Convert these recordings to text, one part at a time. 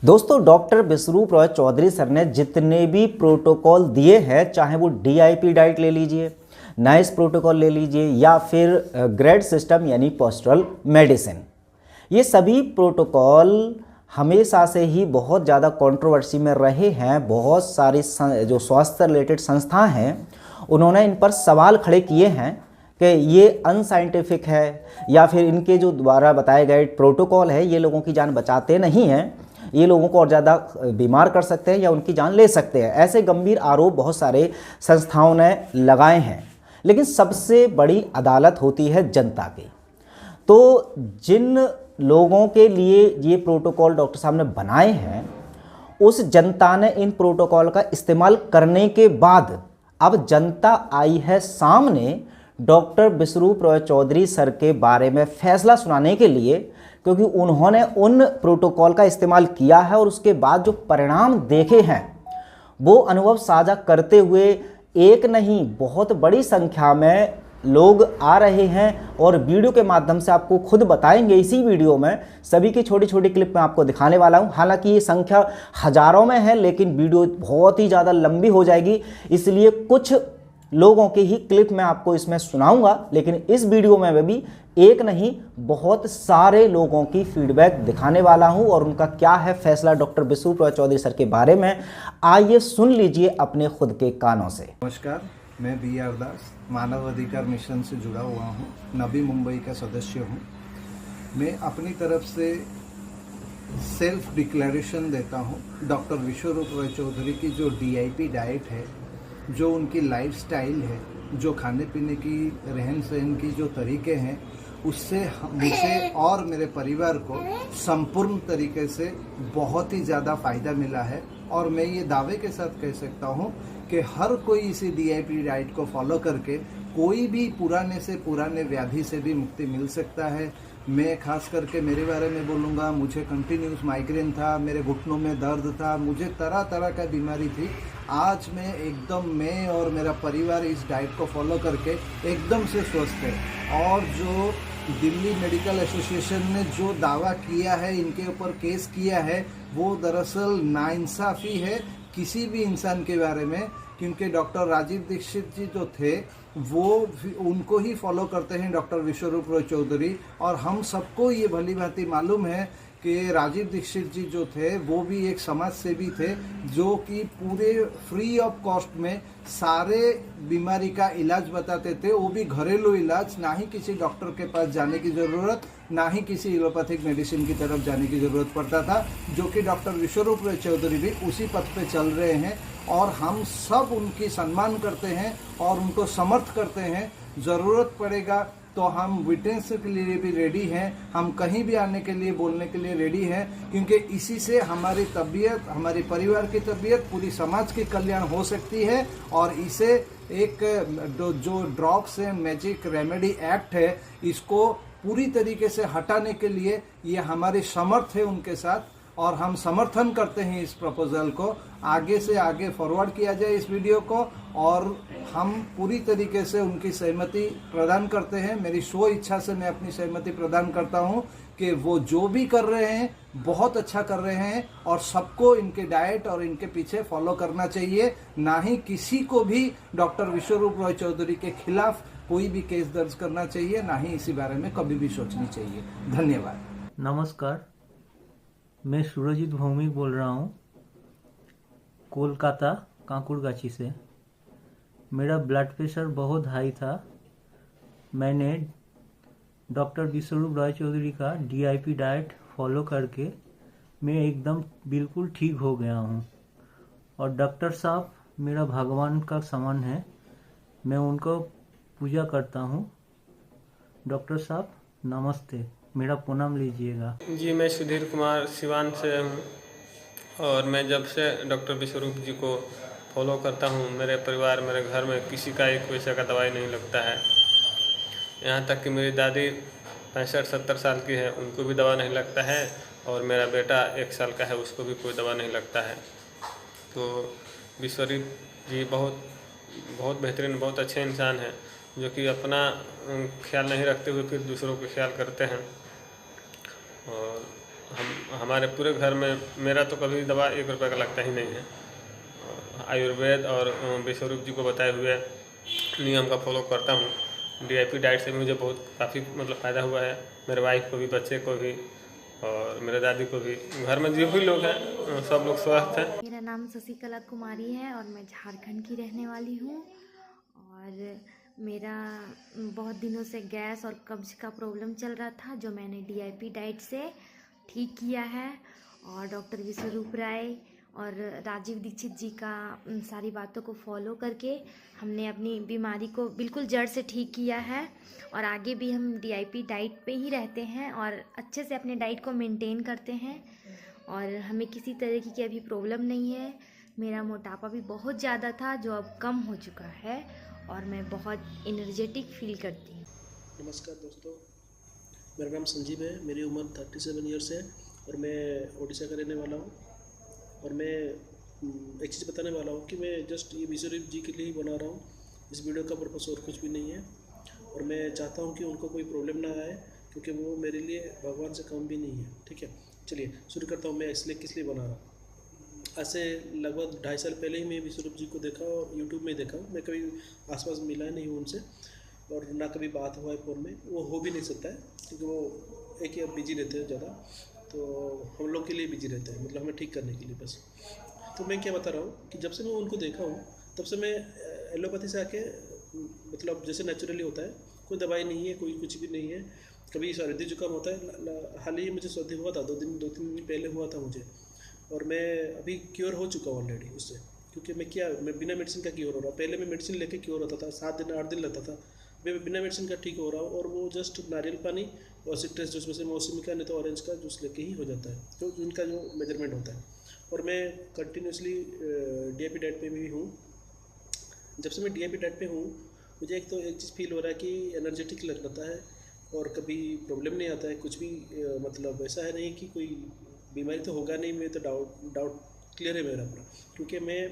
दोस्तों, डॉक्टर विश्वरूप रॉय चौधरी सर ने जितने भी प्रोटोकॉल दिए हैं, चाहे वो डीआईपी डाइट ले लीजिए, नाइस प्रोटोकॉल ले लीजिए, या फिर ग्रेड सिस्टम यानी पोस्टरल मेडिसिन, ये सभी प्रोटोकॉल हमेशा से ही बहुत ज़्यादा कंट्रोवर्सी में रहे हैं। बहुत सारी जो स्वास्थ्य रिलेटेड संस्थाएं हैं, उन्होंने इन पर सवाल खड़े किए हैं कि ये अनसाइंटिफिक है, या फिर इनके जो द्वारा बताए गए प्रोटोकॉल है ये लोगों की जान बचाते नहीं हैं, ये लोगों को और ज़्यादा बीमार कर सकते हैं या उनकी जान ले सकते हैं। ऐसे गंभीर आरोप बहुत सारे संस्थाओं ने लगाए हैं। लेकिन सबसे बड़ी अदालत होती है जनता की। तो जिन लोगों के लिए ये प्रोटोकॉल डॉक्टर साहब ने बनाए हैं, उस जनता ने इन प्रोटोकॉल का इस्तेमाल करने के बाद अब जनता आई है सामने डॉक्टर विश्वरूप रॉय चौधरी सर के बारे में फैसला सुनाने के लिए, क्योंकि उन्होंने उन प्रोटोकॉल का इस्तेमाल किया है और उसके बाद जो परिणाम देखे हैं वो अनुभव साझा करते हुए एक नहीं बहुत बड़ी संख्या में लोग आ रहे हैं और वीडियो के माध्यम से आपको खुद बताएंगे। इसी वीडियो में सभी की छोटी छोटी क्लिप मैं आपको दिखाने वाला हूं। हालांकि ये संख्या हजारों में है, लेकिन वीडियो बहुत ही ज़्यादा लंबी हो जाएगी, इसलिए कुछ लोगों की ही क्लिप मैं आपको इसमें सुनाऊंगा। लेकिन इस वीडियो में भी एक नहीं बहुत सारे लोगों की फीडबैक दिखाने वाला हूं और उनका क्या है फैसला डॉक्टर विश्वरूप रॉय चौधरी सर के बारे में। आइए सुन लीजिए अपने खुद के कानों से। नमस्कार, मैं BR दास मानव अधिकार मिशन से जुड़ा हुआ हूं, नवी मुंबई का सदस्य हूं। मैं अपनी तरफ से सेल्फ डिक्लेरेशन देता हूं। डॉक्टर विश्वरूप रॉय चौधरी की जो DIP डाइट है, जो उनकी लाइफस्टाइल है, जो खाने पीने की रहन सहन की जो तरीके हैं, उससे मुझे और मेरे परिवार को संपूर्ण तरीके से बहुत ही ज़्यादा फ़ायदा मिला है। और मैं ये दावे के साथ कह सकता हूँ कि हर कोई इसी DIP डाइट को फॉलो करके कोई भी पुराने से पुराने व्याधि से भी मुक्ति मिल सकता है। मैं खास करके मेरे बारे में बोलूँगा, मुझे कंटिन्यूस माइग्रेन था, मेरे घुटनों में दर्द था, मुझे तरह तरह का बीमारी थी। आज मैं और मेरा परिवार इस डाइट को फॉलो करके एकदम से स्वस्थ है। और जो दिल्ली मेडिकल एसोसिएशन ने जो दावा किया है, इनके ऊपर केस किया है, वो दरअसल नाइंसाफ़ी है किसी भी इंसान के बारे में। क्योंकि डॉक्टर राजीव दीक्षित जी जो थे वो उनको ही फॉलो करते हैं डॉक्टर विश्वरूप रॉय चौधरी। और हम सबको ये भली भांति मालूम है कि राजीव दीक्षित जी जो थे वो भी एक समाज सेवी थे, जो कि पूरे फ्री ऑफ कॉस्ट में सारे बीमारी का इलाज बताते थे, वो भी घरेलू इलाज, ना ही किसी डॉक्टर के पास जाने की ज़रूरत, ना ही किसी एलोपैथिक मेडिसिन की तरफ जाने की ज़रूरत पड़ता था। जो कि डॉक्टर विश्वरूप रॉय चौधरी भी उसी पथ पे चल रहे हैं और हम सब उनकी सम्मान करते हैं और उनको समर्थ करते हैं। ज़रूरत पड़ेगा तो हम विटनेस के लिए भी रेडी हैं, हम कहीं भी आने के लिए बोलने के लिए रेडी हैं, क्योंकि इसी से हमारी तबीयत, हमारे परिवार की तबीयत, पूरी समाज की कल्याण हो सकती है। और इसे एक जो drugs and magic remedy act है, इसको पूरी तरीके से हटाने के लिए ये हमारी समर्थ है उनके साथ, और हम समर्थन करते हैं इस प्रपोजल को। आगे से आगे फॉरवर्ड किया जाए इस वीडियो को, और हम पूरी तरीके से उनकी सहमति प्रदान करते हैं। मेरी स्व इच्छा से मैं अपनी सहमति प्रदान करता हूं कि वो जो भी कर रहे हैं बहुत अच्छा कर रहे हैं, और सबको इनके डाइट और इनके पीछे फॉलो करना चाहिए। ना ही किसी को भी डॉक्टर विश्वरूप रॉय चौधरी के खिलाफ कोई भी केस दर्ज करना चाहिए, ना ही इसी बारे में कभी भी सोचनी चाहिए। धन्यवाद। नमस्कार, मैं सूरजीत भौमिक बोल रहा हूँ, कोलकाता कांकुड़गाछी से। मेरा ब्लड प्रेशर बहुत हाई था। मैंने डॉक्टर विश्वरूप रॉय चौधरी का DIP डाइट फॉलो करके मैं एकदम बिल्कुल ठीक हो गया हूँ। और डॉक्टर साहब मेरा भगवान का समान है, मैं उनको पूजा करता हूँ। डॉक्टर साहब नमस्ते, मेरा प्रणाम लीजिएगा। जी, मैं सुधीर कुमार सिवान से हूँ, और मैं जब से डॉक्टर विश्वरूप जी को फॉलो करता हूँ, मेरे परिवार, मेरे घर में किसी का एक पैसे का दवाई नहीं लगता है। यहाँ तक कि मेरी दादी 65-70 साल की है, उनको भी दवा नहीं लगता है, और मेरा बेटा 1 साल का है, उसको भी कोई दवा नहीं लगता है। तो विश्वरूप जी बहुत बेहतरीन, बहुत अच्छे इंसान हैं, जो कि अपना ख्याल नहीं रखते हुए फिर दूसरों का ख्याल करते हैं। और हमारे पूरे घर में मेरा तो कभी दवा 1 रुपये का लगता ही नहीं है। आयुर्वेद और विश्वरूप जी को बताए हुए नियम का फॉलो करता हूँ। डीआईपी डाइट से मुझे बहुत काफ़ी मतलब फ़ायदा हुआ है, मेरे वाइफ को भी, बच्चे को भी और मेरे दादी को भी। घर में जो भी लोग हैं सब लोग स्वस्थ हैं। मेरा नाम शशिकला कुमारी है और मैं झारखंड की रहने वाली हूँ। और मेरा बहुत दिनों से गैस और कब्ज का प्रॉब्लम चल रहा था, जो मैंने डीआईपी डाइट से ठीक किया है। और डॉक्टर विश्वरूप राय और राजीव दीक्षित जी का सारी बातों को फॉलो करके हमने अपनी बीमारी को बिल्कुल जड़ से ठीक किया है। और आगे भी हम डीआईपी डाइट पे ही रहते हैं और अच्छे से अपने डाइट को मेंटेन करते हैं। और हमें किसी तरीके की अभी प्रॉब्लम नहीं है। मेरा मोटापा भी बहुत ज़्यादा था, जो अब कम हो चुका है और मैं बहुत एनर्जेटिक फील करती हूँ। नमस्कार दोस्तों, मेरा नाम संजीव है, मेरी उम्र 37 ईयर्स है और मैं ओडिशा का रहने वाला हूँ। और मैं एक चीज़ बताने वाला हूँ कि मैं जस्ट ये विश्वरूप जी के लिए ही बना रहा हूँ। इस वीडियो का पर्पस और कुछ भी नहीं है और मैं चाहता हूँ कि उनको कोई प्रॉब्लम ना आए, क्योंकि वो मेरे लिए भगवान से कम भी नहीं है। ठीक है, चलिए शुरू करता हूँ। मैं इसलिए किस लिए बना रहा हूँ। आज से लगभग 2.5 साल पहले ही मैं विश्वरूप जी को देखा और यूट्यूब में देखा। मैं कभी आसपास मिला नहीं हूँ उनसे और ना कभी बात हुआ है फ़ोन में, वो हो भी नहीं सकता है क्योंकि वो एक ही बिजी रहते हैं ज़्यादा, तो हम लोग के लिए बिजी रहते हैं, मतलब हमें ठीक करने के लिए बस। तो मैं क्या बता रहा हूँ कि जब से मैं उनको देखा हूँ तब से मैं एलोपैथी से आके मतलब जैसे नेचुरली होता है, कोई दवाई नहीं है, कोई कुछ भी नहीं है। कभी सर्दी जुकाम होता है, हाल ही मुझे सर्दी हुआ था, 2-3 दिन पहले हुआ था मुझे, और मैं अभी क्योर हो चुका हूँ ऑलरेडी उससे। क्योंकि मैं बिना मेडिसिन का क्योर हो रहा हूँ। पहले मैं मेडिसिन लेके क्योर होता था, 7 दिन 8 दिन लगता था। मैं बिना मेडिसिन का ठीक हो रहा हूँ और वो जस्ट नारियल पानी और सिट्रस जूस में से मौसमी का नहीं तो ऑरेंज का जूस लेके ही हो जाता है, तो उनका जो मेजरमेंट होता है। और मैं कंटिन्यूसली डीआईपी डाइट पे भी हूँ। जब से मैं डीआईपी डाइट पे हूँ मुझे एक चीज़ फील हो रहा है कि एनर्जेटिक लग रहा है और कभी प्रॉब्लम नहीं आता है कुछ भी। मतलब ऐसा है नहीं कि कोई बीमारी तो होगा नहीं, मैं तो डाउट क्लियर है मेरा पूरा। क्योंकि मैं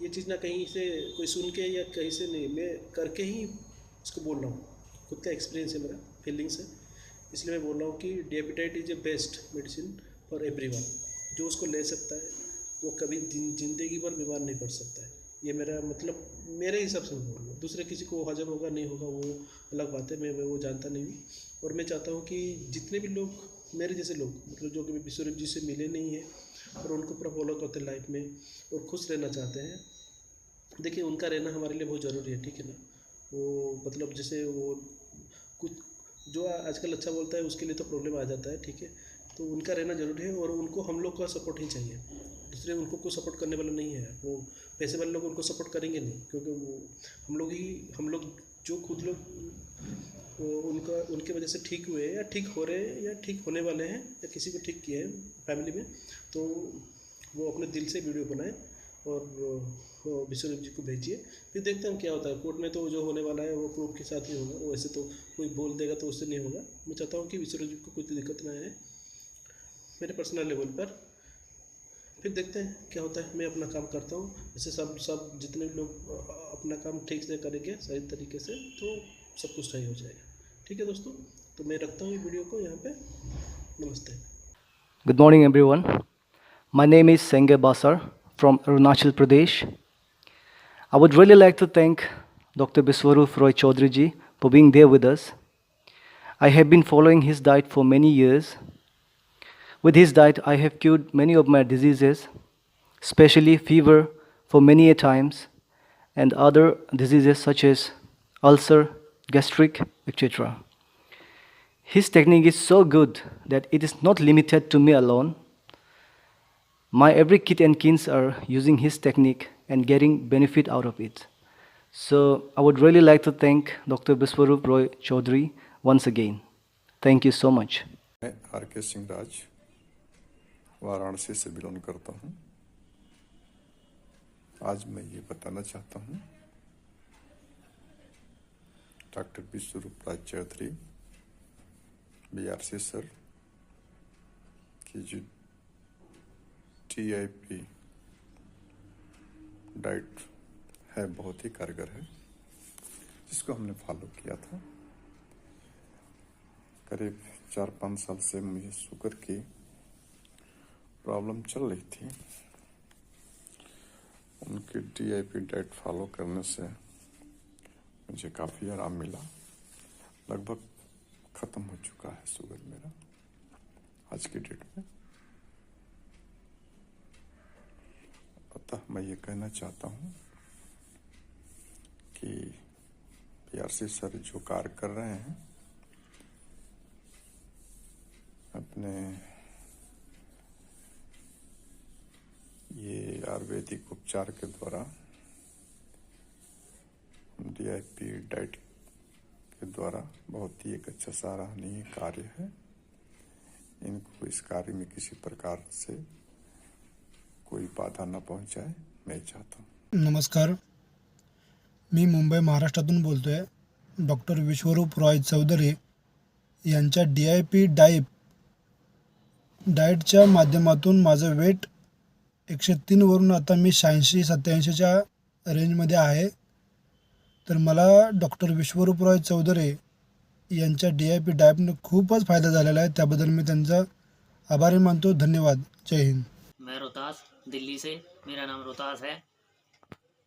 ये चीज़ ना कहीं से कोई सुन के या कहीं से नहीं, मैं करके ही इसको बोल रहा हूँ। खुद का एक्सपीरियंस है मेरा, फीलिंग्स है, इसलिए मैं बोल रहा हूँ कि DIP diet is a best medicine for everyone. जो उसको ले सकता है वो कभी ज़िंदगी भर बीमार नहीं पड़ सकता है। ये मेरा मतलब मेरे हिसाब से मैं बोल रहा हूँ। दूसरे किसी को हजम होगा नहीं होगा वो अलग बात है, मैं वो जानता नहीं हूँ। और मैं चाहता हूँ कि जितने भी लोग मेरे जैसे लोग मतलब जो कि विश्वरूप जी से मिले नहीं हैं और उनको पूरा फॉलो करते हैं लाइफ में और खुश रहना चाहते हैं, देखिए उनका रहना हमारे लिए बहुत ज़रूरी है। ठीक है ना, वो मतलब जैसे वो कुछ जो आजकल अच्छा बोलता है उसके लिए तो प्रॉब्लम आ जाता है। ठीक है, तो उनका रहना ज़रूरी है और उनको हम लोग का सपोर्ट ही चाहिए। दूसरे उनको कोई सपोर्ट करने वाला नहीं है, वो पैसे वाले लोग उनको सपोर्ट करेंगे नहीं, क्योंकि वो हम लोग जो खुद लोग वो उनके वजह से ठीक हुए या ठीक हो रहे हैं या ठीक होने वाले हैं या किसी को ठीक किए हैं फैमिली में, तो वो अपने दिल से वीडियो बनाए और विश्वरूप जी को भेजिए। फिर देखते हैं क्या होता है। कोर्ट में तो जो होने वाला है वो प्रूफ के साथ ही होगा, वैसे तो कोई बोल देगा तो उससे नहीं होगा। मैं चाहता हूँ कि विश्वरूप जी को कोई दिक्कत ना आए मेरे पर्सनल लेवल पर। फिर देखते हैं क्या होता है। मैं अपना काम करता हूँ, जैसे सब जितने भी लोग अपना काम ठीक से करेंगे सही तरीके से तो सब कुछ सही हो जाएगा। ठीक है दोस्तों, तो मैं रखता हूँ ये वीडियो को यहाँ पे। नमस्ते। Good morning, everyone. My name is Senge Basar from Arunachal Pradesh. I would really like to thank Dr. Biswarup Roy Chaudhary ji for being there with us. I have been following his diet for many years. With his diet, I have cured many of my diseases, especially fever for many a times, and other diseases such as ulcer, gastric, etc. His technique is so good that it is not limited to me alone. My every kith and kins are using his technique and getting benefit out of it. So I would really like to thank Dr. Biswarup Roy Chaudhary once again. Thank you so much. मैं R K. Singh राज वाराणसी से belong करता हूँ। आज मैं ये बताना चाहता हूँ डॉक्टर विश्वरूप राज चौधरी बीआरसी सर की जो डीआईपी डाइट है बहुत ही कारगर है, जिसको हमने फॉलो किया था। करीब 4-5 साल से मुझे शुगर की प्रॉब्लम चल रही थी, उनकी DIP डाइट फॉलो करने से मुझे काफ़ी आराम मिला। लगभग ख़त्म हो चुका है शुगर मेरा आज की डेट में। अतः मैं ये कहना चाहता हूँ कि PRC सर जो कार्य कर रहे हैं अपने ये आयुर्वेदिक उपचार के द्वारा, DIP डाइट के द्वारा बहुत ही एक अच्छा सराहनीय कार्य है। इनको इस कार्य में किसी प्रकार से कोई बाधा न पहुंचाए, मैं चाहता हूँ। नमस्कार, मी मुंबई महाराष्ट्रातून बोलतो आहे। डॉक्टर विश्वरूप रॉय चौधरी यांच्या DIP डाएटच्या माध्यमातून माझं वेट 103 वरून आता मी 86-87च्या रेंजमध्ये आहे। तर मला डॉक्टर विश्वरूप रॉय चौधरी यांच्या DIP डाएटने खूपच फायदा झालेला आहे। त्याबद्दल मी त्यांचा आभारी मानतो। धन्यवाद। जय हिंद। मैं रोहतास दिल्ली से, मेरा नाम रोहतास है।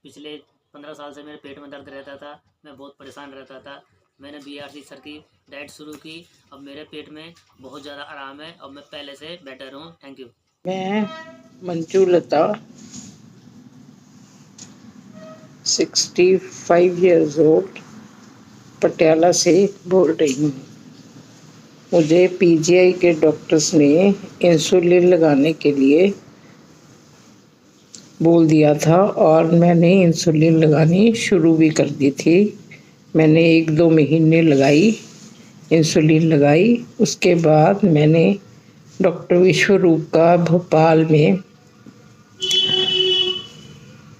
पिछले 15 साल से मेरे पेट में दर्द रहता था, मैं बहुत परेशान रहता था। मैंने BRC सर की डाइट शुरू की, अब मेरे पेट में बहुत ज़्यादा आराम है, अब मैं पहले से बेटर हूँ। Thank you. मैं मंजू लता 65 इयर्स ओल्ड पटियाला से बोल रही हूँ। मुझे PGI के डॉक्टर्स ने इंसुलिन लगाने के लिए बोल दिया था और मैंने इंसुलिन लगानी शुरू भी कर दी थी। मैंने 1-2 महीने इंसुलिन लगाई। उसके बाद मैंने डॉक्टर विश्वरूप का भोपाल में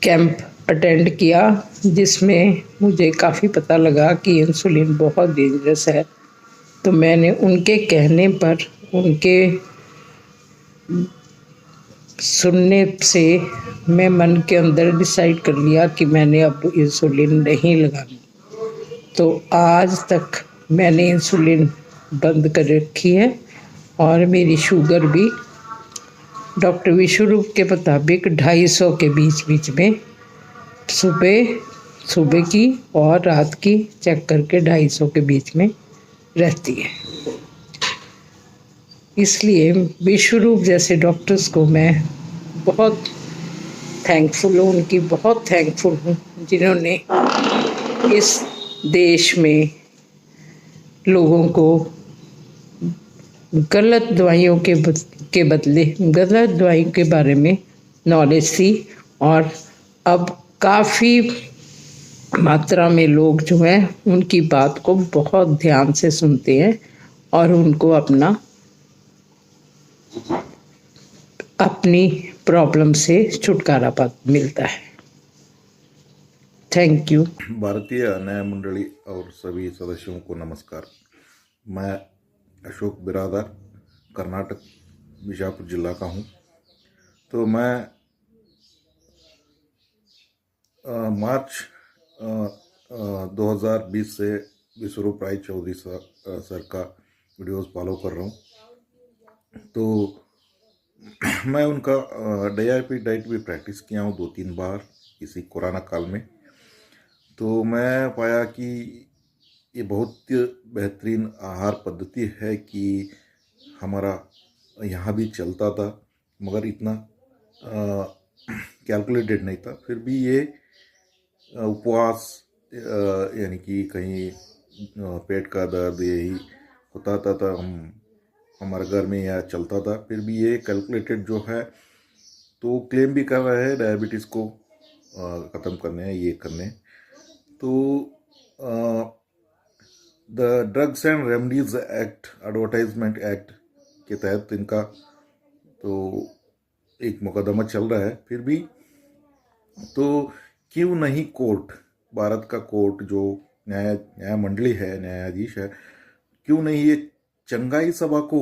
कैंप अटेंड किया, जिसमें मुझे काफ़ी पता लगा कि इंसुलिन बहुत डेंजरस है। तो मैंने उनके कहने पर, उनके सुनने से मैं मन के अंदर डिसाइड कर लिया कि मैंने अब इंसुलिन नहीं लगानी। तो आज तक मैंने इंसुलिन बंद कर रखी है और मेरी शुगर भी डॉक्टर विश्वरूप के मुताबिक 250 के बीच में सुबह की और रात की चेक करके 250 के बीच में रहती है। इसलिए विश्वरूप जैसे डॉक्टर्स को मैं बहुत थैंकफुल हूँ, उनकी बहुत थैंकफुल हूँ, जिन्होंने इस देश में लोगों को गलत दवाइयों के बदले गलत दवाइयों के बारे में नॉलेज दी। और अब काफ़ी मात्रा में लोग जो हैं उनकी बात को बहुत ध्यान से सुनते हैं और उनको अपनी प्रॉब्लम से छुटकारा मिलता है। Thank you. भारतीय न्याय मंडली और सभी सदस्यों को नमस्कार। मैं अशोक बिरादर कर्नाटक बीजापुर जिला का हूँ। तो मैं मार्च 2020 से विश्वरूप राय चौधरी सर का वीडियोस फॉलो कर रहा हूँ। तो मैं उनका DIP डाइट भी प्रैक्टिस किया हूँ 2-3 बार इसी कोरोना काल में। तो मैं पाया कि ये बहुत बेहतरीन आहार पद्धति है कि हमारा यहाँ भी चलता था, मगर इतना कैलकुलेटेड नहीं था। फिर भी ये उपवास यानी कि कहीं पेट का दर्द यही होता था हमारे घर में यह चलता था। फिर भी ये कैलकुलेटेड जो है, तो क्लेम भी कर रहे हैं डायबिटीज़ को ख़त्म करने हैं, ये करने। तो the drugs and remedies act, advertisement act के तहत इनका तो एक मुकदमा चल रहा है। फिर भी तो क्यों नहीं कोर्ट, भारत का कोर्ट जो न्याय मंडली है, न्यायाधीश है, क्यों नहीं ये चंगाई सभा को,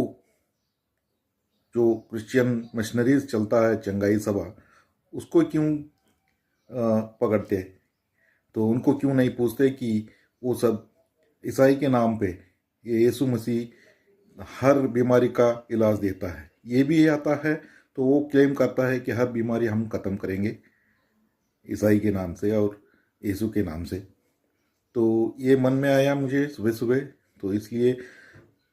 जो क्रिश्चियन मिशनरीज चलता है चंगाई सभा, उसको क्यों पकड़ते, तो उनको क्यों नहीं पूछते कि वो सब ईसाई के नाम पे ये यीशु मसीह हर बीमारी का इलाज देता है। ये भी आता है तो वो क्लेम करता है कि हर बीमारी हम ख़त्म करेंगे ईसाई के नाम से और यीशु के नाम से। तो ये मन में आया मुझे सुबह सुबह, तो इसलिए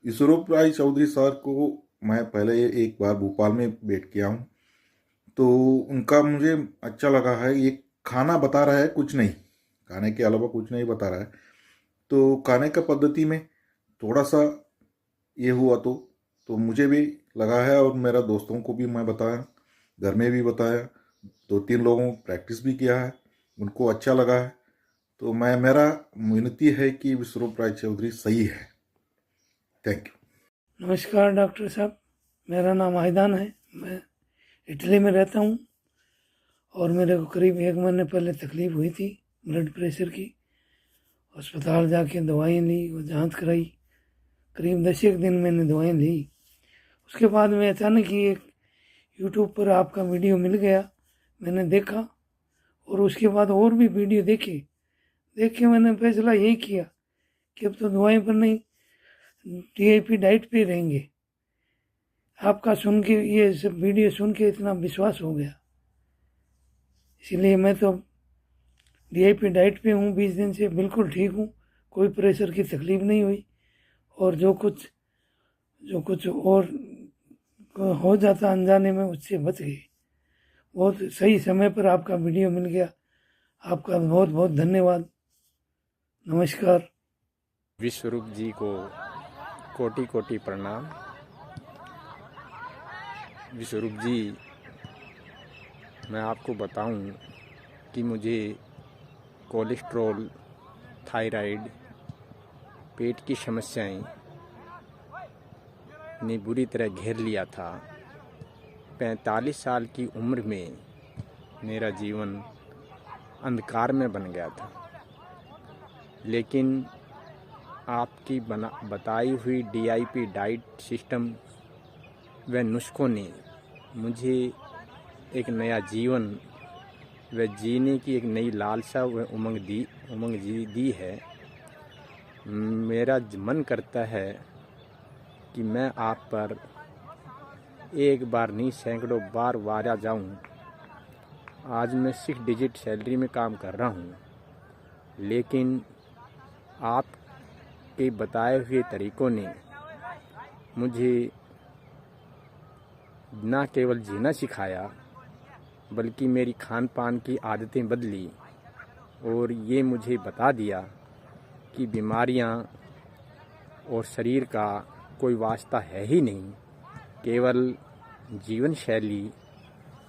विश्वरूप राय चौधरी सर को मैं पहले एक बार भोपाल में बैठ के आऊँ, तो उनका मुझे अच्छा लगा है। ये खाना बता रहा है, कुछ नहीं, खाने के अलावा कुछ नहीं बता रहा है। तो खाने का पद्धति में थोड़ा सा ये हुआ तो मुझे भी लगा है और मेरा दोस्तों को भी मैं बताया, घर में भी बताया, 2-3 लोगों प्रैक्टिस भी किया है, उनको अच्छा लगा है। तो मेरा विनती है कि विश्वरूप राय चौधरी सही है। Thank you. नमस्कार डॉक्टर साहब, मेरा नाम आयदान है, मैं इटली में रहता हूँ और मेरे को करीब 1 महीने पहले तकलीफ़ हुई थी ब्लड प्रेशर की। अस्पताल जाके दवाई ली और जांच कराई, करीब 10 दिन मैंने दवाई ली। उसके बाद में अचानक ही एक यूट्यूब पर आपका वीडियो मिल गया, मैंने देखा और उसके बाद और भी वीडियो देख के मैंने फैसला यही किया कि अब तो दवाई पर नहीं, DIP डाइट पे रहेंगे। आपका सुन के, ये सब वीडियो सुन के इतना विश्वास हो गया, इसीलिए मैं तो DIP डाइट पे हूँ 20 दिन से, बिल्कुल ठीक हूँ, कोई प्रेशर की तकलीफ़ नहीं हुई। और जो कुछ और हो जाता अनजाने में, उससे बच गए। बहुत सही समय पर आपका वीडियो मिल गया, आपका बहुत बहुत धन्यवाद। नमस्कार। विश्वरूप जी को कोटि कोटि प्रणाम। विश्वरूप जी, मैं आपको बताऊं कि मुझे कोलेस्ट्रॉल, थायराइड, पेट की समस्याएं ने बुरी तरह घेर लिया था। 45 साल की उम्र में मेरा जीवन अंधकार में बन गया था, लेकिन आपकी बताई हुई DIP डाइट सिस्टम व नुस्खों ने मुझे एक नया जीवन व जीने की एक नई लालसा व उमंग दी है। मेरा मन करता है कि मैं आप पर एक बार नहीं, सैकड़ों बार वारा जाऊं। आज मैं 6 डिजिट सैलरी में काम कर रहा हूं, लेकिन आपके बताए हुए तरीकों ने मुझे न केवल जीना सिखाया, बल्कि मेरी खान पान की आदतें बदली और ये मुझे बता दिया कि बीमारियां और शरीर का कोई वास्ता है ही नहीं, केवल जीवन शैली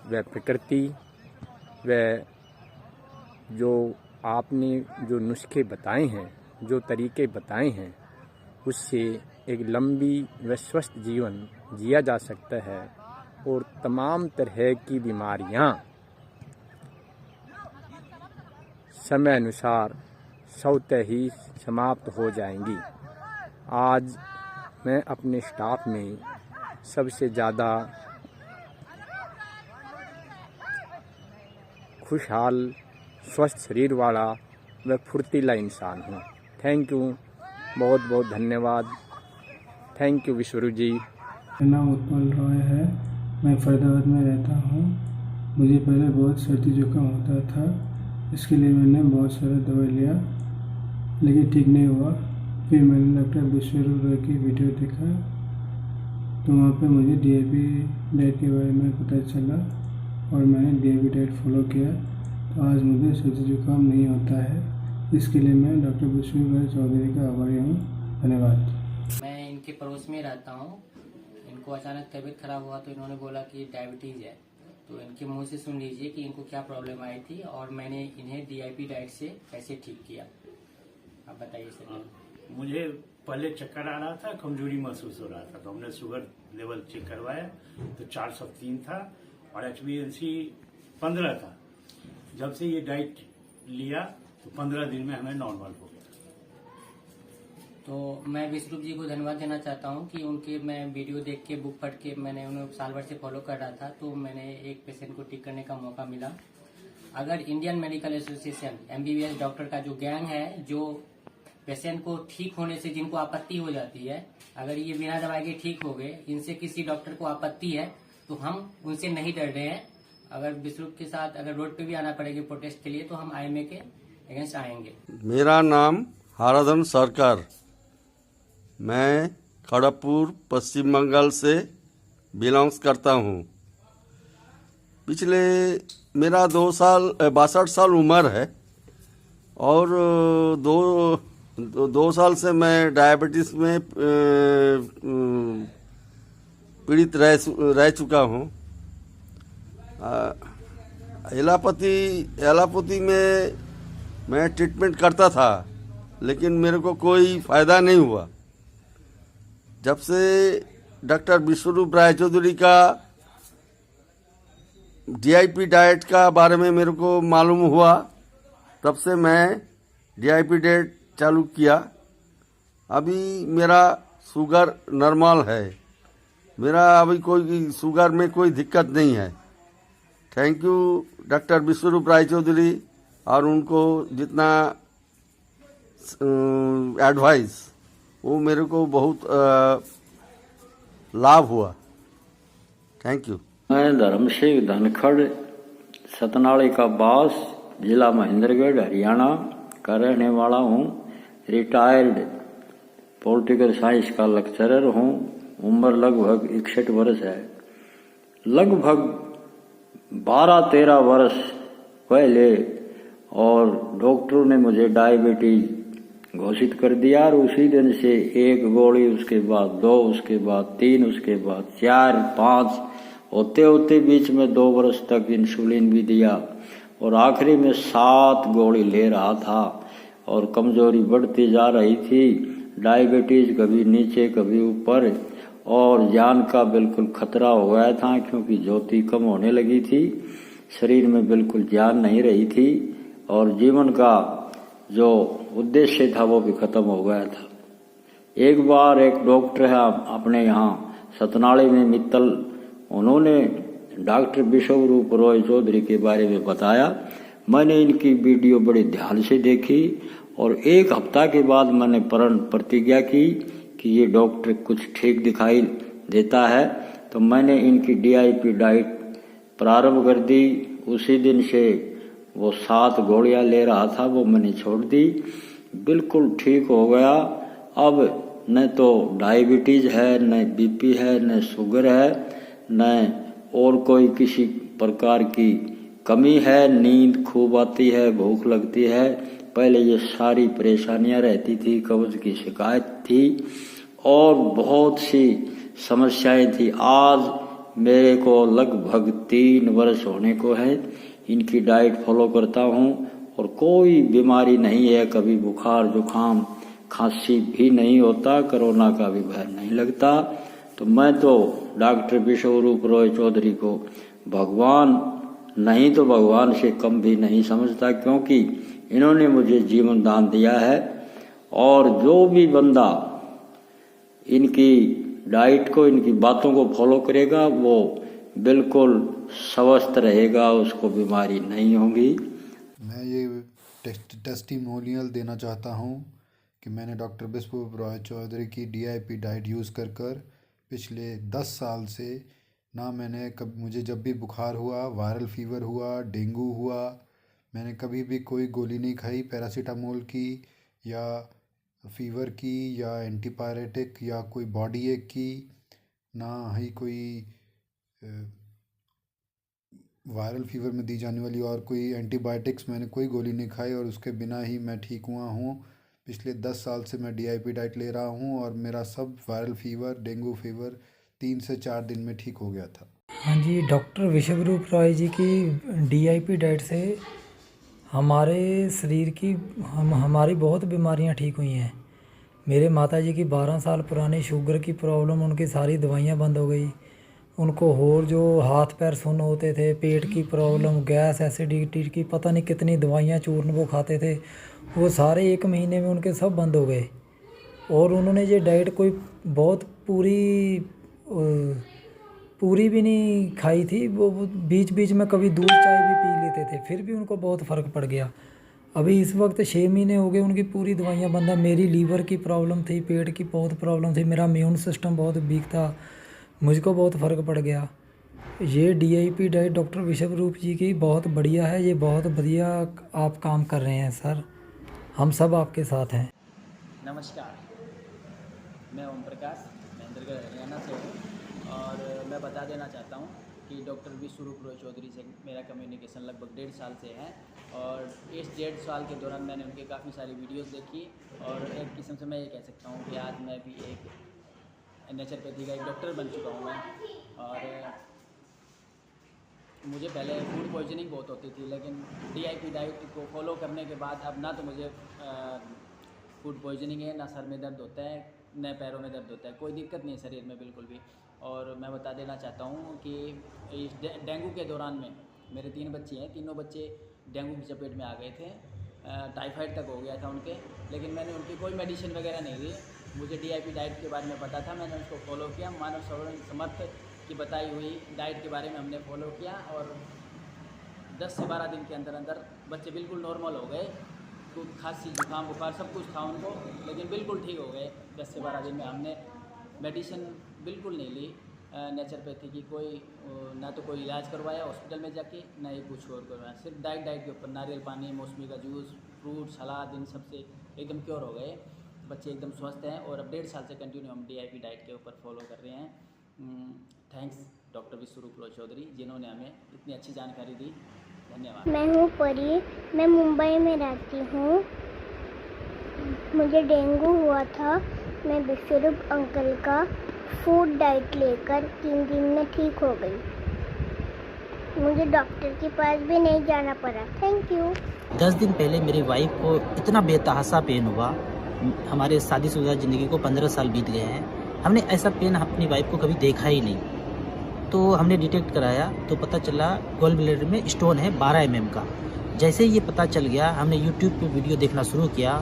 व प्रकृति व जो आपने जो नुस्खे बताए हैं, जो तरीके बताए हैं, उससे एक लंबी व स्वस्थ जीवन जिया जा सकता है और तमाम तरह की बीमारियां समय अनुसार स्वतः ही समाप्त हो जाएंगी। आज मैं अपने स्टाफ में सबसे ज़्यादा खुशहाल, स्वस्थ शरीर वाला व फुर्तीला इंसान हूँ। थैंक यू, बहुत बहुत धन्यवाद। थैंक यू विश्वरूप जी। मेरा नाम उत्पल रॉय है, मैं फरीदाबाद में रहता हूँ। मुझे पहले बहुत सर्दी जुकाम होता था, इसके लिए मैंने बहुत सारा दवाई लिया, लेकिन ठीक नहीं हुआ। फिर मैंने डॉक्टर विश्वरूप रॉय की वीडियो देखा, तो वहाँ पे मुझे DIP डाइट के बारे में पता चला और मैंने DIP डाइट फॉलो किया, तो आज मुझे सर्दी जुकाम नहीं होता है। इसके लिए मैं डॉक्टर विश्वरूप राय चौधरी का आभारी हूँ। धन्यवाद। मैं इनके पड़ोस में रहता हूँ। इनको अचानक तबीयत खराब हुआ तो इन्होंने बोला कि डायबिटीज़ है, तो इनके मुंह से सुन लीजिए कि इनको क्या प्रॉब्लम आई थी और मैंने इन्हें DIP डाइट से कैसे ठीक किया। आप बताइए सर। मुझे पहले चक्कर आ रहा था, कमजोरी महसूस हो रहा था, तो हमने शुगर लेवल चेक करवाया तो 403 था और HbA1c 15 था। जब से ये डाइट लिया तो 15 दिन में हमें नॉर्मल हो गया। तो मैं विश्वरूप जी को धन्यवाद देना चाहता हूँ कि उनके मैं वीडियो देख के, बुक पढ़ के, मैंने उन्हें साल भर से फॉलो कर रहा था, तो मैंने एक पेशेंट को ठीक करने का मौका मिला। अगर Indian medical association MBBS doctor का जो गैंग है, जो पेशेंट को ठीक होने से जिनको आपत्ति हो जाती है, अगर ये बिना दवाई के ठीक हो गए, इनसे किसी डॉक्टर को आपत्ति है, तो हम उनसे नहीं डर रहे हैं। अगर विश्वरूप के साथ अगर रोड पे भी आना पड़ेगी प्रोटेस्ट के लिए तो हम IMA के अगेंस्ट आएंगे। मेरा नाम हराधन सरकार, मैं खड़गपुर पश्चिम बंगाल से बिलोंग्स करता हूँ। पिछले मेरा 62 साल उम्र है और दो साल से मैं डायबिटीज़ में पीड़ित रह चुका हूँ। एलोपैथी में मैं ट्रीटमेंट करता था लेकिन मेरे को कोई फ़ायदा नहीं हुआ। जब से डॉक्टर विश्वरूप राय चौधरी का DIP डाइट का बारे में मेरे को मालूम हुआ, तब से मैं DIP डाइट चालू किया। अभी मेरा शुगर नॉर्मल है, मेरा अभी कोई शुगर में कोई दिक्कत नहीं है। थैंक यू डॉक्टर विश्वरूप राय चौधरी और उनको जितना एडवाइस वो मेरे को बहुत लाभ हुआ। Thank you. मैं धर्म सिंह धनखड़ सतनाली का बास, जिला महेंद्रगढ़, हरियाणा का रहने वाला हूँ। रिटायर्ड पॉलिटिकल साइंस का लेक्चरर हूँ। उम्र लगभग 61 वर्ष है। लगभग 12-13 वर्ष पहले और डॉक्टरों ने मुझे डायबिटीज घोषित कर दिया और उसी दिन से 1 गोली, उसके बाद 2, उसके बाद 3, उसके बाद 4, 5 होते होते बीच में 2 वर्ष तक इंसुलिन भी दिया और आखिरी में 7 गोली ले रहा था और कमजोरी बढ़ती जा रही थी। डायबिटीज कभी नीचे कभी ऊपर और जान का बिल्कुल खतरा हो गया था क्योंकि ज्योति कम होने लगी थी, शरीर में बिल्कुल जान नहीं रही थी और जीवन का जो उद्देश्य था वो भी खत्म हो गया था। एक बार एक डॉक्टर है अपने यहाँ सतनाली में मित्तल, उन्होंने डॉक्टर विश्वरूप रॉय चौधरी के बारे में बताया। मैंने इनकी वीडियो बड़े ध्यान से देखी और 1 हफ्ता के बाद मैंने प्रण प्रतिज्ञा की कि ये डॉक्टर कुछ ठीक दिखाई देता है, तो मैंने इनकी DIP डाइट प्रारंभ कर दी। उसी दिन से वो 7 गोलियां ले रहा था वो मैंने छोड़ दी, बिल्कुल ठीक हो गया। अब न तो डायबिटीज है, न BP है, न शुगर है, न और कोई किसी प्रकार की कमी है। नींद खूब आती है, भूख लगती है। पहले ये सारी परेशानियां रहती थी, कब्ज की शिकायत थी और बहुत सी समस्याएं थी। आज मेरे को लगभग 3 वर्ष होने को है, इनकी डाइट फॉलो करता हूँ और कोई बीमारी नहीं है। कभी बुखार जुखाम खांसी भी नहीं होता, कोरोना का भी भय नहीं लगता। तो मैं तो डॉक्टर विश्वरूप रॉय चौधरी को भगवान नहीं तो भगवान से कम भी नहीं समझता, क्योंकि इन्होंने मुझे जीवन दान दिया है। और जो भी बंदा इनकी डाइट को, इनकी बातों को फॉलो करेगा वो बिल्कुल स्वस्थ रहेगा, उसको बीमारी नहीं होगी। मैं ये टेस्टिमोनियल देना चाहता हूँ कि मैंने डॉक्टर विश्वरूप रॉय चौधरी की DIP डाइट यूज़ कर पिछले 10 साल से ना मैंने मुझे जब भी बुखार हुआ, वायरल फीवर हुआ, डेंगू हुआ, मैंने कभी भी कोई गोली नहीं खाई पैरासीटामोल की या फीवर की या एंटीपायरेटिक या कोई बॉडी एक की, ना ही कोई वायरल फीवर में दी जाने वाली और कोई एंटीबायोटिक्स मैंने कोई गोली नहीं खाई और उसके बिना ही मैं ठीक हुआ हूँ। पिछले 10 साल से मैं DIP डाइट ले रहा हूँ और मेरा सब वायरल फीवर, डेंगू फीवर 3 से 4 दिन में ठीक हो गया था। हाँ जी, डॉक्टर विश्वरूप रॉय जी की DIP डाइट से हमारे शरीर की हमारी बहुत बीमारियां ठीक हुई हैं। मेरे माताजी की 12 साल पुरानी शुगर की प्रॉब्लम, उनकी सारी दवाइयां बंद हो गई। उनको और जो हाथ पैर सुन्न होते थे, पेट की प्रॉब्लम, गैस, एसिडिटी की पता नहीं कितनी दवाइयां चूर्ण वो खाते थे, वो सारे 1 महीने में उनके सब बंद हो गए। और उन्होंने ये डाइट कोई बहुत पूरी भी नहीं खाई थी, वो बीच बीच में कभी दूध चाय भी पी लेते थे, फिर भी उनको बहुत फ़र्क पड़ गया। अभी इस वक्त 6 महीने हो गए उनकी पूरी दवाइयाँ बंद है। मेरी लीवर की प्रॉब्लम थी, पेट की बहुत प्रॉब्लम थी, मेरा इम्यून सिस्टम बहुत वीक था, मुझको बहुत फ़र्क पड़ गया। ये डीआईपी डाइट डॉक्टर विश्वरूप जी की बहुत बढ़िया है। ये बहुत बढ़िया आप काम कर रहे हैं सर, हम सब आपके साथ हैं। नमस्कार, मैं ओम प्रकाश महेंद्रगढ़ हरियाणा से हूँ और मैं बता देना चाहता हूँ कि डॉक्टर विश्वरूप रॉय चौधरी से मेरा कम्युनिकेशन लगभग 1.5 साल से है और इस 1.5 साल के दौरान मैंने उनके काफ़ी सारी वीडियोस देखी और एक किस्म से मैं ये कह सकता हूँ कि आज मैं भी एक नेचुरोपैथी का एक डॉक्टर बन चुका हूँ मैं। और मुझे पहले फूड पॉइजनिंग बहुत होती थी, लेकिन डीआईपी डाइट को फॉलो करने के बाद अब ना तो मुझे फूड पॉइजनिंग है, ना सर में दर्द होता है, न पैरों में दर्द होता है, कोई दिक्कत नहीं है शरीर में बिल्कुल भी। और मैं बता देना चाहता हूँ कि इस डेंगू के दौरान में मेरे 3 बच्चे हैं, तीनों बच्चे डेंगू की चपेट में आ गए थे, टाइफाइड तक हो गया था उनके, लेकिन मैंने उनकी कोई मेडिसिन वगैरह नहीं दी। मुझे डीआईपी डाइट के बारे में पता था, मैंने उसको फॉलो किया। मानव सरोवर समर्थ की बताई हुई डाइट के बारे में हमने फॉलो किया और 10 से 12 दिन के अंदर अंदर बच्चे बिल्कुल नॉर्मल हो गए। तो खांसी जुकाम बुखार सब कुछ था उनको, लेकिन बिल्कुल ठीक हो गए 10 से 12 दिन में। हमने मेडिसिन बिल्कुल नहीं ली, नेचुरोपैथी की कोई ना तो कोई इलाज करवाया हॉस्पिटल में जाके, ना ही कुछ और करवाया, सिर्फ डाइट के ऊपर नारियल पानी, मौसमी का जूस, फ्रूट सलाद, इन सबसे एकदम क्योर हो गए। बच्चे एकदम स्वस्थ हैं और अब 1.5 साल से कंटिन्यू हम डीआईपी डाइट के ऊपर फॉलो कर रहे हैं। थैंक्स डॉक्टर विश्वरूप रॉय चौधरी जिन्होंने हमें इतनी अच्छी जानकारी दी। धन्यवाद। मैं हूँ परी, मैं मुंबई में रहती हूँ। मुझे डेंगू हुआ था। मैं विश्वरूप अंकल का फूड डाइट लेकर 3 दिन में ठीक हो गई। मुझे डॉक्टर के पास भी नहीं जाना पड़ा। Thank you. 10 दिन पहले मेरी वाइफ को इतना बेतहासा पेन हुआ। हमारे शादीशुदा ज़िंदगी को 15 साल बीत गए हैं, हमने ऐसा पेन अपनी वाइफ को कभी देखा ही नहीं। तो हमने डिटेक्ट कराया तो पता चला गॉल ब्लैडर में स्टोन है 12 mm का। जैसे ये पता चल गया, हमने यूट्यूब पे वीडियो देखना शुरू किया,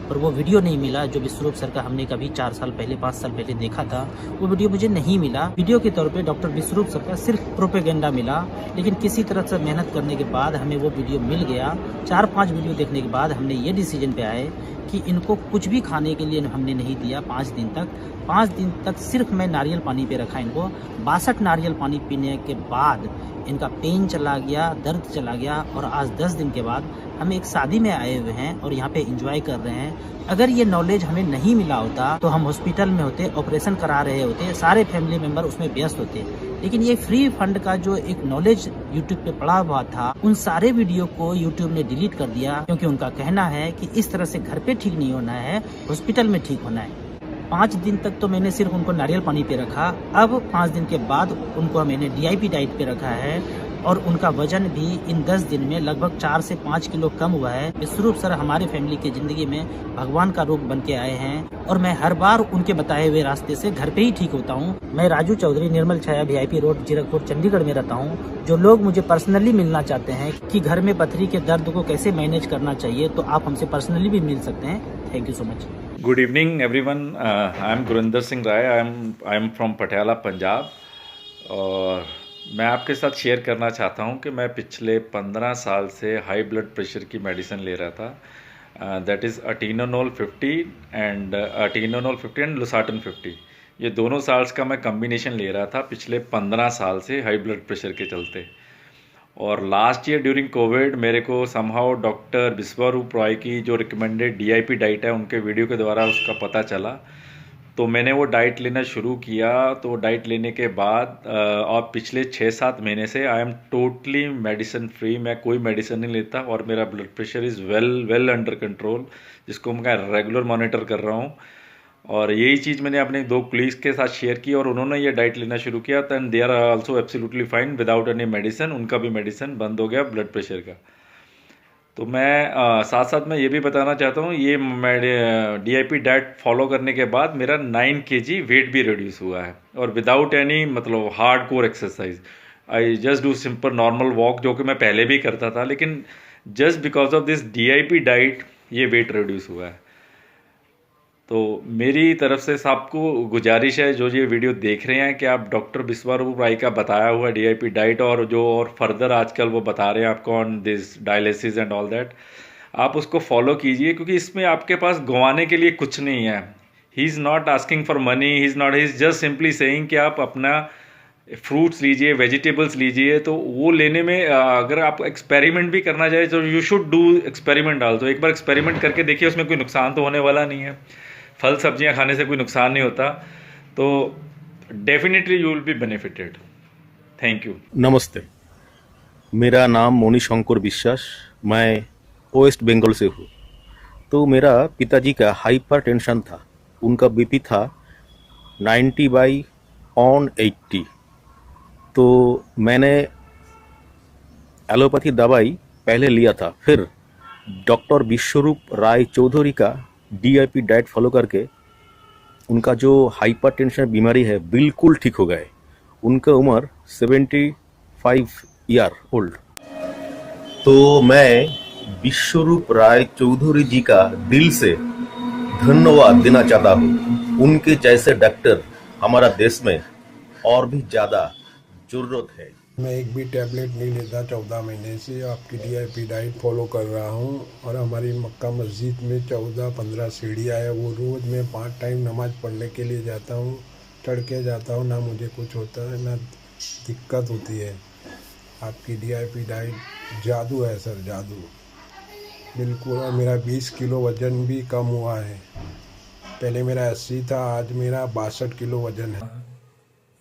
पर वो वीडियो नहीं मिला जो विश्वरूप सर का हमने कभी 4 साल पहले 5 साल पहले देखा था, वो वीडियो मुझे नहीं मिला। वीडियो के तौर पे डॉक्टर विश्वरूप सर का सिर्फ प्रोपेगेंडा मिला, लेकिन किसी तरह से मेहनत करने के बाद हमें वो वीडियो मिल गया। 4-5 वीडियो देखने के बाद हमने ये डिसीजन पे आए कि इनको कुछ भी खाने के लिए हमने नहीं दिया 5 दिन तक। 5 दिन तक सिर्फ मैं नारियल पानी पे रखा इनको। 62 नारियल पानी पीने के बाद इनका पेन चला गया, दर्द चला गया और आज 10 दिन के बाद हम एक शादी में आए हुए हैं और यहाँ पे एंजॉय कर रहे हैं। अगर ये नॉलेज हमें नहीं मिला होता तो हम हॉस्पिटल में होते, ऑपरेशन करा रहे होते, सारे फैमिली मेंबर उसमें व्यस्त होते। लेकिन ये फ्री फंड का जो एक नॉलेज यूट्यूब पे पड़ा हुआ था, उन सारे वीडियो को यूट्यूब ने डिलीट कर दिया, क्योंकि उनका कहना है कि इस तरह से घर पे ठीक नहीं होना है, हॉस्पिटल में ठीक होना है। 5 दिन तक तो मैंने सिर्फ उनको नारियल पानी पे रखा। अब 5 दिन के बाद उनको मैंने डीआईपी डाइट पे रखा है और उनका वजन भी इन 10 दिन में लगभग 4 से 5 किलो कम हुआ है। विश्वरूप सर हमारे फैमिली की जिंदगी में भगवान का रूप बन के आए हैं और मैं हर बार उनके बताए हुए रास्ते से घर पे ही ठीक होता हूँ। मैं राजू चौधरी, निर्मल छाया, VIP रोड, जीरकपुर, चंडीगढ़ में रहता हूँ। जो लोग मुझे पर्सनली मिलना चाहते हैं कि घर में पथरी के दर्द को कैसे मैनेज करना चाहिए, तो आप हमसे पर्सनली भी मिल सकते हैं। Thank you so much. Good evening, everyone. I am Gurinder Singh Rai. I am from Patiala, Punjab. और मैं आपके साथ शेयर करना चाहता हूं कि मैं पिछले 15 साल से हाई ब्लड प्रेशर की मेडिसिन ले रहा था। That is atenolol 50 and losartan 50। ये दोनों साल्स का मैं कम्बिनेशन ले रहा था पिछले 15 साल से हाई ब्लड प्रेशर के चलते। और लास्ट ईयर ड्यूरिंग कोविड मेरे को समहाउ डॉक्टर विश्वरूप रॉय की जो रिकमेंडेड डीआईपी डाइट है उनके वीडियो के द्वारा उसका पता चला, तो मैंने वो डाइट लेना शुरू किया। तो डाइट लेने के बाद और पिछले 6-7 महीने से I am totally medicine free. मैं कोई मेडिसिन नहीं लेता और मेरा blood pressure is well under control, जिसको मैं रेगुलर मॉनिटर कर रहा हूँ। और यही चीज़ मैंने अपने 2 कलीग्स के साथ शेयर की और उन्होंने ये डाइट लेना शुरू किया। And they are also absolutely fine without any medicine. उनका भी मेडिसिन बंद हो गया ब्लड प्रेशर का। तो मैं साथ साथ मैं ये भी बताना चाहता हूँ, ये डीआईपी डाइट फॉलो करने के बाद मेरा 9 kg वेट भी रिड्यूस हुआ है और विदाउट एनी मतलब hard core exercise. I just do simple normal walk, जो कि मैं पहले भी करता था, लेकिन just because of this DIP diet ये वेट रिड्यूस हुआ है। तो मेरी तरफ से सबको गुजारिश है जो ये वीडियो देख रहे हैं कि आप डॉक्टर विश्वरूप राय का बताया हुआ डीआईपी डाइट और फर्दर आजकल वो बता रहे हैं आपको on this dialysis and all that, आप उसको फॉलो कीजिए, क्योंकि इसमें आपके पास गंवाने के लिए कुछ नहीं है। He is not asking for money, he is just simply saying कि आप अपना फ्रूट्स लीजिए, वेजिटेबल्स लीजिए, तो वो लेने में अगर आप एक्सपेरिमेंट भी करना चाहे तो you should do experiment also. एक बार एक्सपेरिमेंट करके देखिए, उसमें कोई नुकसान तो होने वाला नहीं है। फल सब्जियां खाने से कोई नुकसान नहीं होता, तो definitely you will be benefited. Thank you. नमस्ते, मेरा नाम मोनी शंकर विश्वास, मैं वेस्ट बंगाल से हूँ। तो मेरा पिताजी का हाइपरटेंशन था, उनका बीपी था 90/80। तो मैंने एलोपैथी दवाई पहले लिया था, फिर डॉक्टर विश्वरूप राय चौधरी का DIP डाइट फॉलो करके उनका जो हाइपरटेंशन बीमारी है बिल्कुल ठीक हो गए। उनका उम्र 75 ईयर ओल्ड। तो मैं विश्वरूप राय चौधरी जी का दिल से धन्यवाद देना चाहता हूँ। उनके जैसे डॉक्टर हमारा देश में और भी ज़्यादा जरूरत है। मैं एक भी टैबलेट नहीं लेता 14 महीने से, आपकी DIP डाइट फॉलो कर रहा हूँ। और हमारी मक्का मस्जिद में 14-15 सीढ़ियाँ है, वो रोज़ मैं 5 टाइम नमाज़ पढ़ने के लिए जाता हूँ, चढ़ के जाता हूँ, ना मुझे कुछ होता है ना दिक्कत होती है। आपकी DIP डाइट जादू है सर, जादू बिल्कुल। और मेरा 20 किलो वज़न भी कम हुआ है, पहले मेरा 80 था, आज मेरा 62 किलो वज़न है।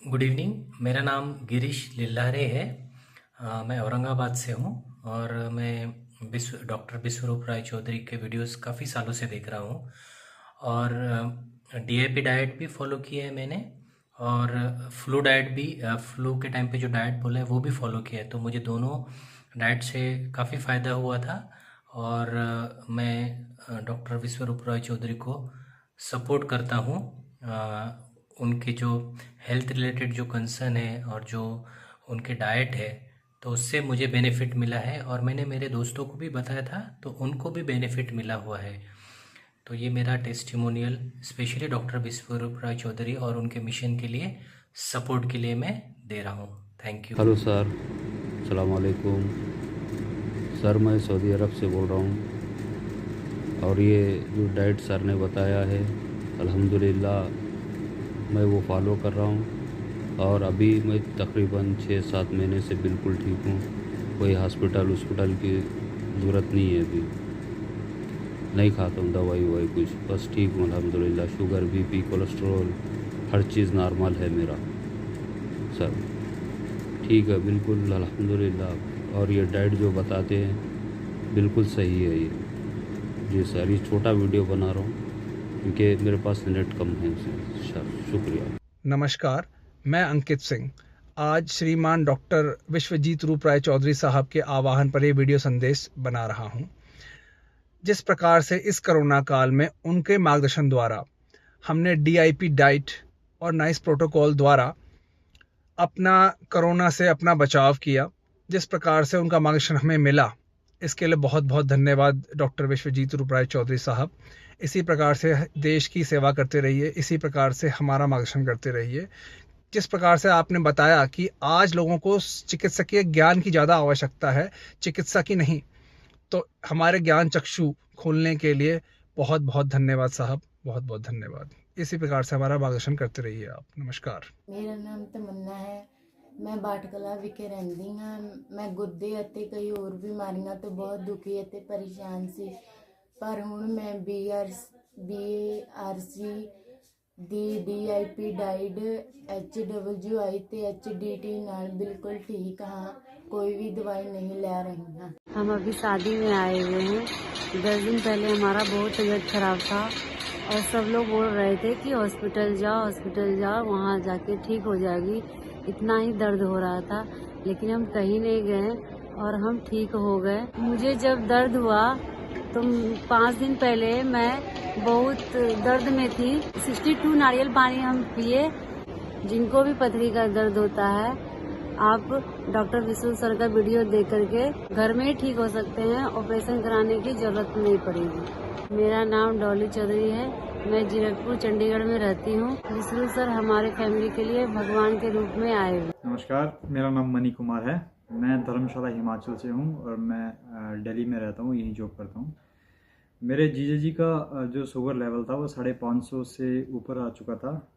गुड इवनिंग, मेरा नाम गिरीश लिल्लारे है। मैं औरंगाबाद से हूँ और मैं डॉक्टर विश्वरूप राय चौधरी के वीडियोस काफ़ी सालों से देख रहा हूँ। और DIP डाइट भी फॉलो किया है मैंने, और फ्लू डाइट भी, फ्लू के टाइम पे जो डाइट बोला है वो भी फॉलो किया है। तो मुझे दोनों डाइट से काफ़ी फ़ायदा हुआ था। और मैं डॉक्टर विश्वरूप राय चौधरी को सपोर्ट करता हूँ। उनके जो हेल्थ रिलेटेड जो कंसर्न है और जो उनके डाइट है, तो उससे मुझे बेनिफिट मिला है और मैंने मेरे दोस्तों को भी बताया था, तो उनको भी बेनिफिट मिला हुआ है। तो ये मेरा टेस्टिमोनियल स्पेशली डॉक्टर विश्वरूप राय चौधरी और उनके मिशन के लिए सपोर्ट के लिए मैं दे रहा हूँ। Thank you. हेलो सर, अस्सलाम वालेकुम सर, मैं सऊदी अरब से बोल रहा हूँ। और ये जो डाइट सर ने बताया है, अल्हम्दुलिल्लाह मैं वो फॉलो कर रहा हूँ। और अभी मैं तकरीबन 6-7 महीने से बिल्कुल ठीक हूँ। कोई हॉस्पिटल की ज़रूरत नहीं है, अभी नहीं खाता हूँ दवाई ववाई कुछ, बस ठीक हूँ अल्हम्दुलिल्लाह। शुगर, BP, कोलेस्ट्रॉल हर चीज़ नॉर्मल है मेरा सर, ठीक है बिल्कुल अल्हम्दुलिल्लाह। और ये डाइट जो बताते हैं बिल्कुल सही है ये। जी सर, ये छोटा वीडियो बना रहा हूँ क्योंकि मेरे पास नेट कम है सर, शुक्रिया। नमस्कार, मैं अंकित सिंह आज श्रीमान डॉक्टर विश्वजीत रूप राय चौधरी साहब के आह्वान पर ये वीडियो संदेश बना रहा हूँ। जिस प्रकार से इस कोरोना काल में उनके मार्गदर्शन द्वारा हमने DIP डाइट और नाइस प्रोटोकॉल द्वारा अपना कोरोना से अपना बचाव किया, जिस प्रकार से उनका मार्गदर्शन हमें मिला, इसके लिए बहुत बहुत धन्यवाद डॉक्टर विश्वजीत रूप राय चौधरी साहब। इसी प्रकार से देश की सेवा करते रहिए, इसी प्रकार से हमारा मार्गदर्शन करते रहिए। जिस प्रकार से आपने बताया कि आज लोगों को चिकित्सकीय ज्ञान की ज़्यादा आवश्यकता है, चिकित्सा की नहीं, तो हमारे ज्ञान चक्षु खोलने के लिए बहुत बहुत धन्यवाद साहब, बहुत बहुत धन्यवाद। इसी प्रकार से हमारा मार्गदर्शन करते रहिए आप। नमस्कार। मेरा नाम तमन्ना है, मैं बाटकला विखे रहंदी हाँ। मैं गुर्दे ਅਤੇ कई और बीमारियां तो बहुत दुखी ਅਤੇ परेशान सी, पर हुण मैं BARC ਦੀ DIP डाइट HWI ਤੇ HDT ਨਾਲ बिल्कुल ठीक हाँ, कोई भी दवाई नहीं ले रही हाँ। हम अभी शादी में आए हुए हैं। 10 दिन पहले हमारा बहुत तबीयत खराब था और सब लोग बोल रहे थे कि हॉस्पिटल जाओ, वहाँ जाके ठीक हो जाएगी। इतना ही दर्द हो रहा था, लेकिन हम कहीं नहीं गए और हम ठीक हो गए। मुझे जब दर्द हुआ तो 5 दिन पहले मैं बहुत दर्द में थी। 62 नारियल पानी हम पिए। जिनको भी पथरी का दर्द होता है, आप डॉक्टर विश्व सर का वीडियो देख करके घर में ही ठीक हो सकते हैं, ऑपरेशन कराने की जरूरत नहीं पड़ेगी। मेरा नाम डॉली चौधरी है, मैं जीरकपुर चंडीगढ़ में रहती हूँ। विष्णु सर हमारे फैमिली के लिए भगवान के रूप में आए हुए। नमस्कार, मेरा नाम मनी कुमार है, मैं धर्मशाला हिमाचल से हूँ और मैं दिल्ली में रहता हूँ, यहीं जॉब करता हूँ। मेरे जीजा जी का जो शुगर लेवल था वो 550 से ऊपर आ चुका था।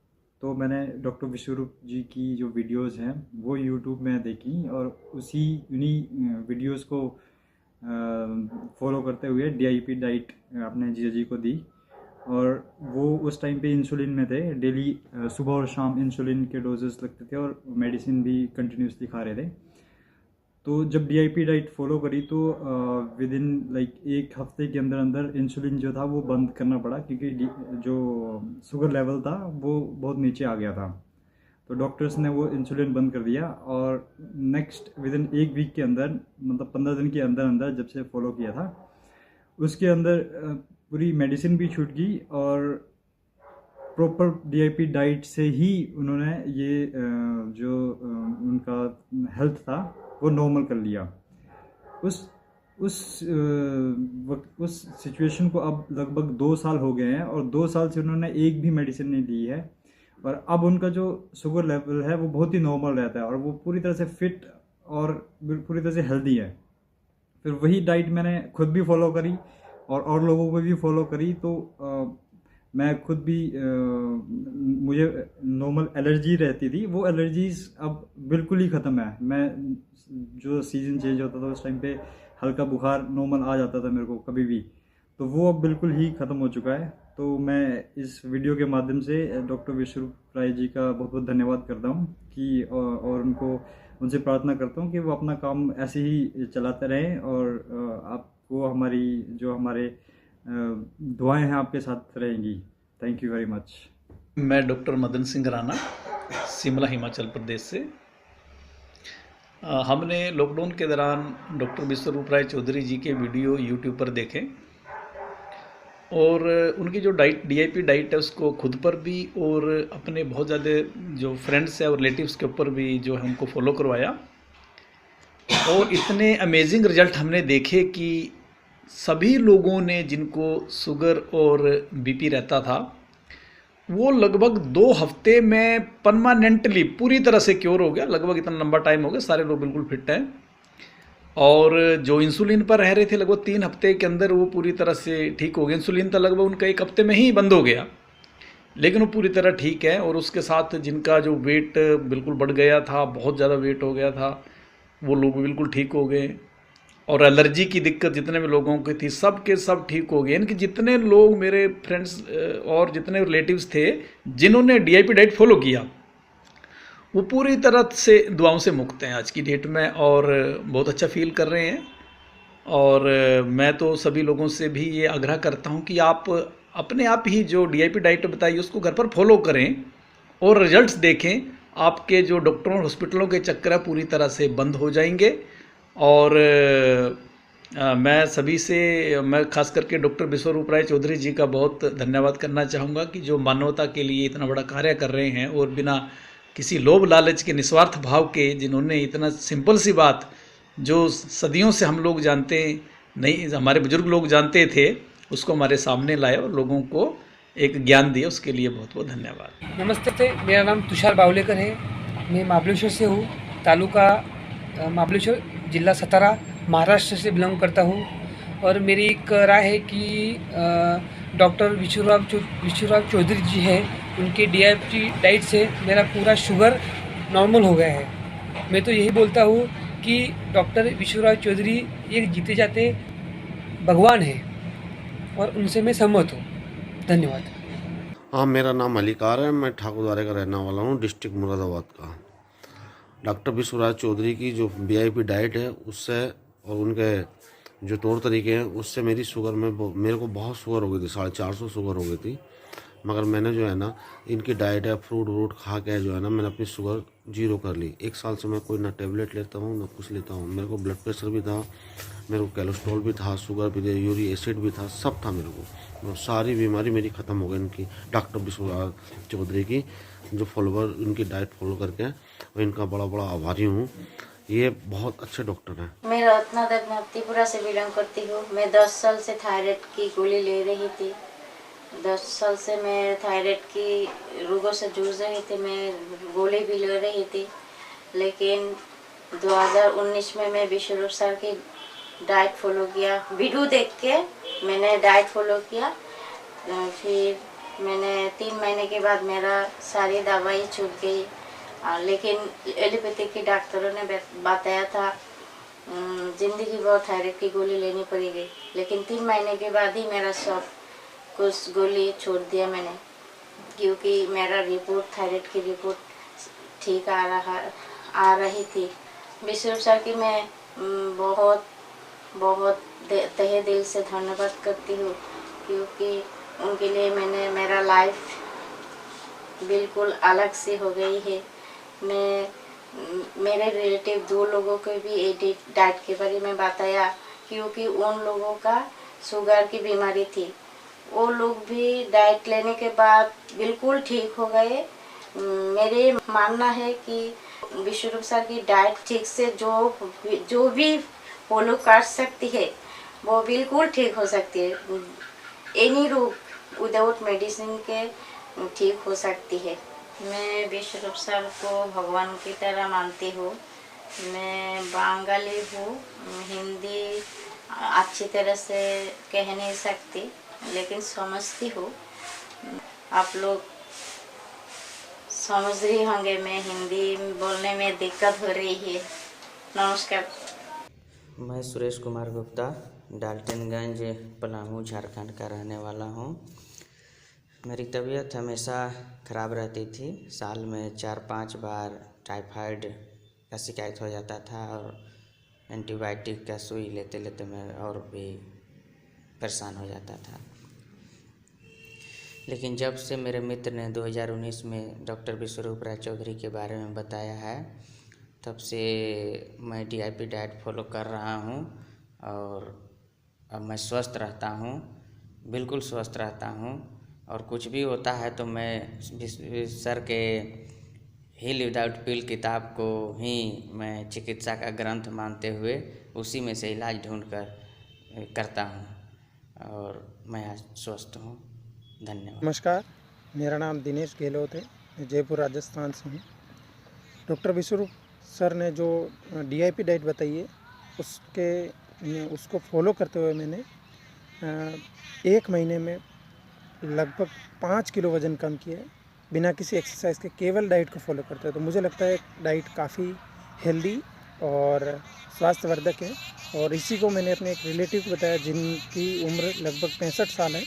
तो मैंने डॉक्टर विश्वरूप जी की जो वीडियोस हैं वो यूट्यूब में देखी और उन्हीं वीडियोस को फॉलो करते हुए DIP डाइट अपने जीजा जी को दी। और वो उस टाइम पे इंसुलिन में थे, डेली सुबह और शाम इंसुलिन के डोजेस लगते थे और मेडिसिन भी कंटिन्यूसली खा रहे थे। तो जब DIP डाइट फॉलो करी तो विद इन लाइक 1 हफ्ते के अंदर अंदर इंसुलिन जो था वो बंद करना पड़ा, क्योंकि जो शुगर लेवल था वो बहुत नीचे आ गया था। तो डॉक्टर्स ने वो इंसुलिन बंद कर दिया और नेक्स्ट विद इन 1 वीक के अंदर, मतलब 15 दिन के अंदर अंदर जब से फॉलो किया था, उसके अंदर पूरी मेडिसिन भी छूट गई और प्रॉपर DIP डाइट से ही उन्होंने ये जो उनका हेल्थ था वो नॉर्मल कर लिया। उस सिचुएशन को अब लगभग 2 साल हो गए हैं और 2 साल से उन्होंने एक भी मेडिसिन नहीं दी है और अब उनका जो शुगर लेवल है वो बहुत ही नॉर्मल रहता है और वो पूरी तरह से फिट और पूरी तरह से हेल्दी है। फिर वही डाइट मैंने खुद भी फॉलो करी और लोगों को भी फॉलो करी। तो मैं खुद भी मुझे नॉर्मल एलर्जी रहती थी, वो एलर्जीज अब बिल्कुल ही ख़त्म है। मैं जो सीज़न चेंज होता था उस टाइम पे हल्का बुखार नॉर्मल आ जाता था मेरे को कभी भी, तो वो अब बिल्कुल ही ख़त्म हो चुका है। तो मैं इस वीडियो के माध्यम से डॉक्टर विश्वरूप राय जी का बहुत बहुत धन्यवाद करता हूँ कि और उनसे प्रार्थना करता हूँ कि वो अपना काम ऐसे ही चलाते रहें और आपको हमारे दुआएं हैं आपके साथ रहेंगी। Thank you very much. मैं डॉक्टर मदन सिंह राणा, शिमला हिमाचल प्रदेश से। हमने लॉकडाउन के दौरान डॉक्टर विश्वरूप राय चौधरी जी के वीडियो यूट्यूब पर देखे और उनकी जो DIP डाइट है उसको खुद पर भी और अपने बहुत ज़्यादा जो फ्रेंड्स है और रिलेटिव्स के ऊपर भी जो है उनको फॉलो करवाया और इतने अमेजिंग रिजल्ट हमने देखे कि सभी लोगों ने जिनको शुगर और BP रहता था वो लगभग 2 हफ्ते में परमानेंटली पूरी तरह से क्योर हो गया। लगभग इतना लंबा टाइम हो गया, सारे लोग बिल्कुल फिट हैं। और जो इंसुलिन पर रह रहे थे लगभग 3 हफ्ते के अंदर वो पूरी तरह से ठीक हो गए। इंसुलिन तो लगभग उनका 1 हफ्ते में ही बंद हो गया, लेकिन वो पूरी तरह ठीक है। और उसके साथ जिनका जो वेट बिल्कुल बढ़ गया था, बहुत ज़्यादा वेट हो गया था, वो लोग बिल्कुल ठीक हो गए। और एलर्जी की दिक्कत जितने भी लोगों की थी सब के सब ठीक हो गए। यानी कि जितने लोग मेरे फ्रेंड्स और जितने रिलेटिव्स थे जिन्होंने DIP डाइट फॉलो किया वो पूरी तरह से दुआओं से मुक्त हैं आज की डेट में और बहुत अच्छा फील कर रहे हैं। और मैं तो सभी लोगों से भी ये आग्रह करता हूँ कि आप अपने आप ही जो DIP डाइट बताइए उसको घर पर फॉलो करें और रिजल्ट्स देखें। आपके जो डॉक्टरों और हॉस्पिटलों के चक्कर पूरी तरह से बंद हो जाएंगे। और मैं खास करके डॉक्टर विश्वरूप राय चौधरी जी का बहुत धन्यवाद करना चाहूँगा कि जो मानवता के लिए इतना बड़ा कार्य कर रहे हैं और बिना किसी लोभ लालच के निस्वार्थ भाव के जिन्होंने इतना सिंपल सी बात जो सदियों से हम लोग जानते नहीं, हमारे बुजुर्ग लोग जानते थे, उसको हमारे सामने लाए और लोगों को एक ज्ञान दिया। उसके लिए बहुत बहुत धन्यवाद। नमस्ते, मेरा नाम तुषार बावलेकर है। मैं महाबलेश्वर से हूँ, तालुका महाबलेश्वर, जिला सतारा, महाराष्ट्र से बिलोंग करता हूँ। और मेरी एक राय है कि डॉक्टर विश्वरूप चौधरी जी हैं, उनके DIP डाइट से मेरा पूरा शुगर नॉर्मल हो गया है। मैं तो यही बोलता हूँ कि डॉक्टर विश्वरूप चौधरी एक जीते जाते भगवान है और उनसे मैं सहमत हूँ। धन्यवाद। हाँ, मेरा नाम अलीकार है, मैं ठाकुरद्वारे का रहने वाला हूँ, डिस्ट्रिक्ट मुरादाबाद का। डॉक्टर विश्वरूप चौधरी की जो DIP डाइट है उससे और उनके जो तौर तरीके हैं उससे मेरी शुगर में मेरे को बहुत शुगर हो गई थी, 450 शुगर हो गई थी। मगर मैंने जो है ना इनकी डाइट है, फ्रूट खा के जो है ना मैंने अपनी शुगर 0 कर ली। 1 साल से मैं कोई ना टेबलेट लेता हूँ ना कुछ लेता हूँ। मेरे को ब्लड प्रेशर भी था, मेरे को कोलेस्ट्रॉल भी था, शुगर भी था, यूरिक एसिड भी था, सब था मेरे को। सारी बीमारी मेरी ख़त्म हो गई इनकी डॉक्टर विश्वरूप चौधरी की जो फॉलोवर उनकी डाइट फॉलो करके, और इनका बड़ा बड़ा आभारी हूँ। ये बहुत अच्छे डॉक्टर हैं। मैं रत्ना देव त्रिपुरा से बिलोंग करती हूँ। मैं 10 साल से थायराइड की गोली ले रही थी। 10 साल से मैं थायराइड की रोगों से जूझ रही थी, मैं गोली भी ले रही थी। लेकिन 2019 में मैं विश्वरूप सर की डाइट फॉलो किया, वीडियो देख के मैंने डाइट फॉलो किया। फिर मैंने 3 महीने के बाद मेरा सारी दवाई छूट गई। लेकिन एलोपैथिक के डॉक्टरों ने बताया था ज़िंदगी भर थायराइड की गोली लेनी पड़ेगी। लेकिन 3 महीने के बाद ही मेरा सब कुछ गोली छोड़ दिया मैंने, क्योंकि मेरा रिपोर्ट थायराइड की रिपोर्ट ठीक आ रही थी। विश्व सर की मैं बहुत बहुत तहे दिल से धन्यवाद करती हूँ, क्योंकि उनके लिए मैंने मेरा लाइफ बिल्कुल अलग से हो गई है। मेरे रिलेटिव 2 लोगों को भी ये डाइट के बारे में बताया, क्योंकि उन लोगों का शुगर की बीमारी थी। वो लोग भी डाइट लेने के बाद बिल्कुल ठीक हो गए। मेरे मानना है कि विश्वरूप सर की डाइट ठीक से जो भी फॉलो कर सकती है वो बिल्कुल ठीक हो सकती है। एनी रोग विदाउट मेडिसिन के ठीक हो सकती है। मैं विश्वरूप सर को भगवान की तरह मानती हूँ। मैं बंगाली हूँ, हिंदी अच्छी तरह से कह नहीं सकती, लेकिन समझती हूँ। आप लोग समझ रही होंगे, मैं हिंदी बोलने में दिक्कत हो रही है। नमस्कार। मैं सुरेश कुमार गुप्ता डाल्टनगंज पलामू झारखंड का रहने वाला हूँ। मेरी तबीयत हमेशा ख़राब रहती थी। साल में 4-5 बार टाइफाइड का शिकायत हो जाता था और एंटीबायोटिक का सुई लेते लेते मैं और भी परेशान हो जाता था। लेकिन जब से मेरे मित्र ने 2019 में डॉक्टर विश्वरूप राय चौधरी के बारे में बताया है, तब से मैं DIP डाइट फॉलो कर रहा हूँ और अब मैं स्वस्थ रहता हूँ, बिल्कुल स्वस्थ रहता हूँ। और कुछ भी होता है तो मैं सर के हील विदाउट पिल किताब को ही मैं चिकित्सा का ग्रंथ मानते हुए उसी में से इलाज ढूंढकर करता हूँ और मैं आज स्वस्थ हूँ। धन्यवाद। नमस्कार, मेरा नाम दिनेश गहलोत है, मैं जयपुर राजस्थान से हूँ। डॉक्टर विश्वरूप सर ने जो DIP डाइट बताई है उसको फॉलो करते हुए मैंने 1 महीने में लगभग 5 किलो वज़न कम किया है, बिना किसी एक्सरसाइज के, केवल डाइट को फॉलो करते हैं। तो मुझे लगता है डाइट काफ़ी हेल्दी और स्वास्थ्यवर्धक है। और इसी को मैंने अपने एक रिलेटिव को बताया जिनकी उम्र लगभग 65 साल है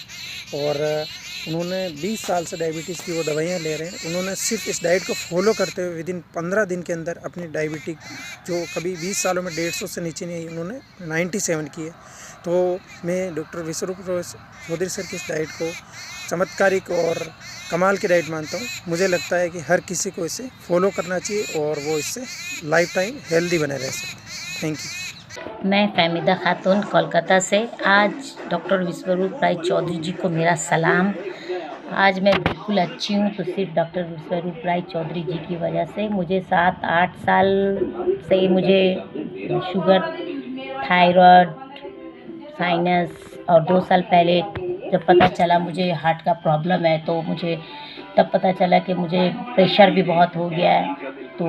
और उन्होंने 20 साल से डायबिटीज़ की वो दवाइयाँ ले रहे हैं। उन्होंने सिर्फ इस डाइट को फॉलो करते हुए विदिन 15 दिन के अंदर अपनी डायबिटिक जो कभी 20 सालों में 150 से नीचे नहीं आई, उन्होंने 97 की है। तो मैं डॉक्टर विश्वरूप चौधरी सर की इस डाइट को चमत्कारिक और कमाल की डाइट मानता हूँ। मुझे लगता है कि हर किसी को इसे फॉलो करना चाहिए और वो इससे लाइफ टाइम हेल्दी बने रह सकते हैं। Thank you. मैं फहमीदा खातून कोलकाता से। आज डॉक्टर विश्वरूप राय चौधरी जी को मेरा सलाम। आज मैं बिल्कुल अच्छी हूँ तो सिर्फ डॉक्टर विश्वरूप राय चौधरी जी की वजह से। मुझे 7-8 साल से मुझे शुगर, थायराइड, साइनस और 2 साल पहले जब पता चला मुझे हार्ट का प्रॉब्लम है तो मुझे तब पता चला कि मुझे प्रेशर भी बहुत हो गया है, तो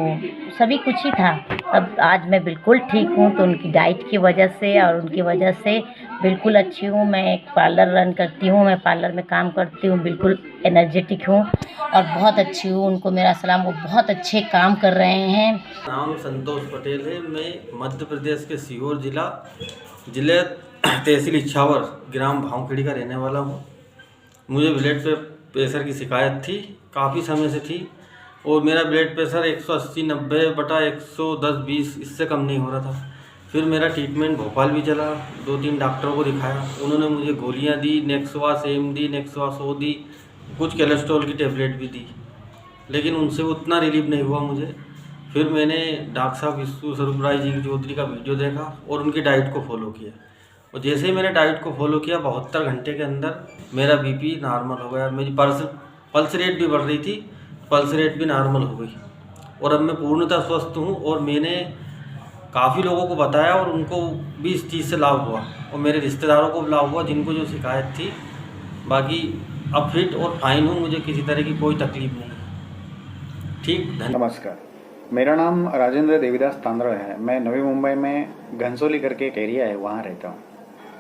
सभी कुछ ही था। अब आज मैं बिल्कुल ठीक हूँ तो उनकी डाइट की वजह से और उनकी वजह से बिल्कुल अच्छी हूँ। मैं एक पार्लर रन करती हूँ, मैं पार्लर में काम करती हूँ, बिल्कुल एनर्जेटिक हूँ और बहुत अच्छी हूँ। उनको मेरा सलाम, वो बहुत अच्छे काम कर रहे हैं। नाम संतोष पटेल है। मैं मध्य प्रदेश के सीहोर जिले तहसील इछावर ग्राम भावखेड़ी का रहने वाला हूँ। मुझे ब्लड प्रेशर की शिकायत थी, काफ़ी समय से थी और मेरा ब्लड प्रेशर 180/90/110/20 इससे कम नहीं हो रहा था। फिर मेरा ट्रीटमेंट भोपाल भी चला, 2-3 डॉक्टरों को दिखाया। उन्होंने मुझे गोलियां दी, नेक्सवास एम दी, नेक्सवास ओ दी, कुछ कोलेस्ट्रॉल की टेबलेट भी दी, लेकिन उनसे उतना रिलीफ नहीं हुआ मुझे। फिर मैंने डॉक्टर साहब विश्वरूप राय जी चौधरी का वीडियो देखा और उनकी डाइट को फॉलो किया। और जैसे ही मैंने डाइट को फॉलो किया 72 घंटे के अंदर मेरा BP नॉर्मल हो गया। मेरी पल्स रेट भी बढ़ रही थी, पल्स रेट भी नॉर्मल हो गई और अब मैं पूर्णतः स्वस्थ हूँ। और मैंने काफ़ी लोगों को बताया और उनको भी इस चीज़ से लाभ हुआ और मेरे रिश्तेदारों को भी लाभ हुआ जिनको जो शिकायत थी। बाकी अब फिट और फाइन हूँ, मुझे किसी तरह की कोई तकलीफ नहीं है। ठीक, धन्यवाद। नमस्कार, मेरा नाम राजेंद्र देवीदास तांद्रा है। मैं नवी मुंबई में घनसोली करके एक एरिया है, वहाँ रहता हूँ।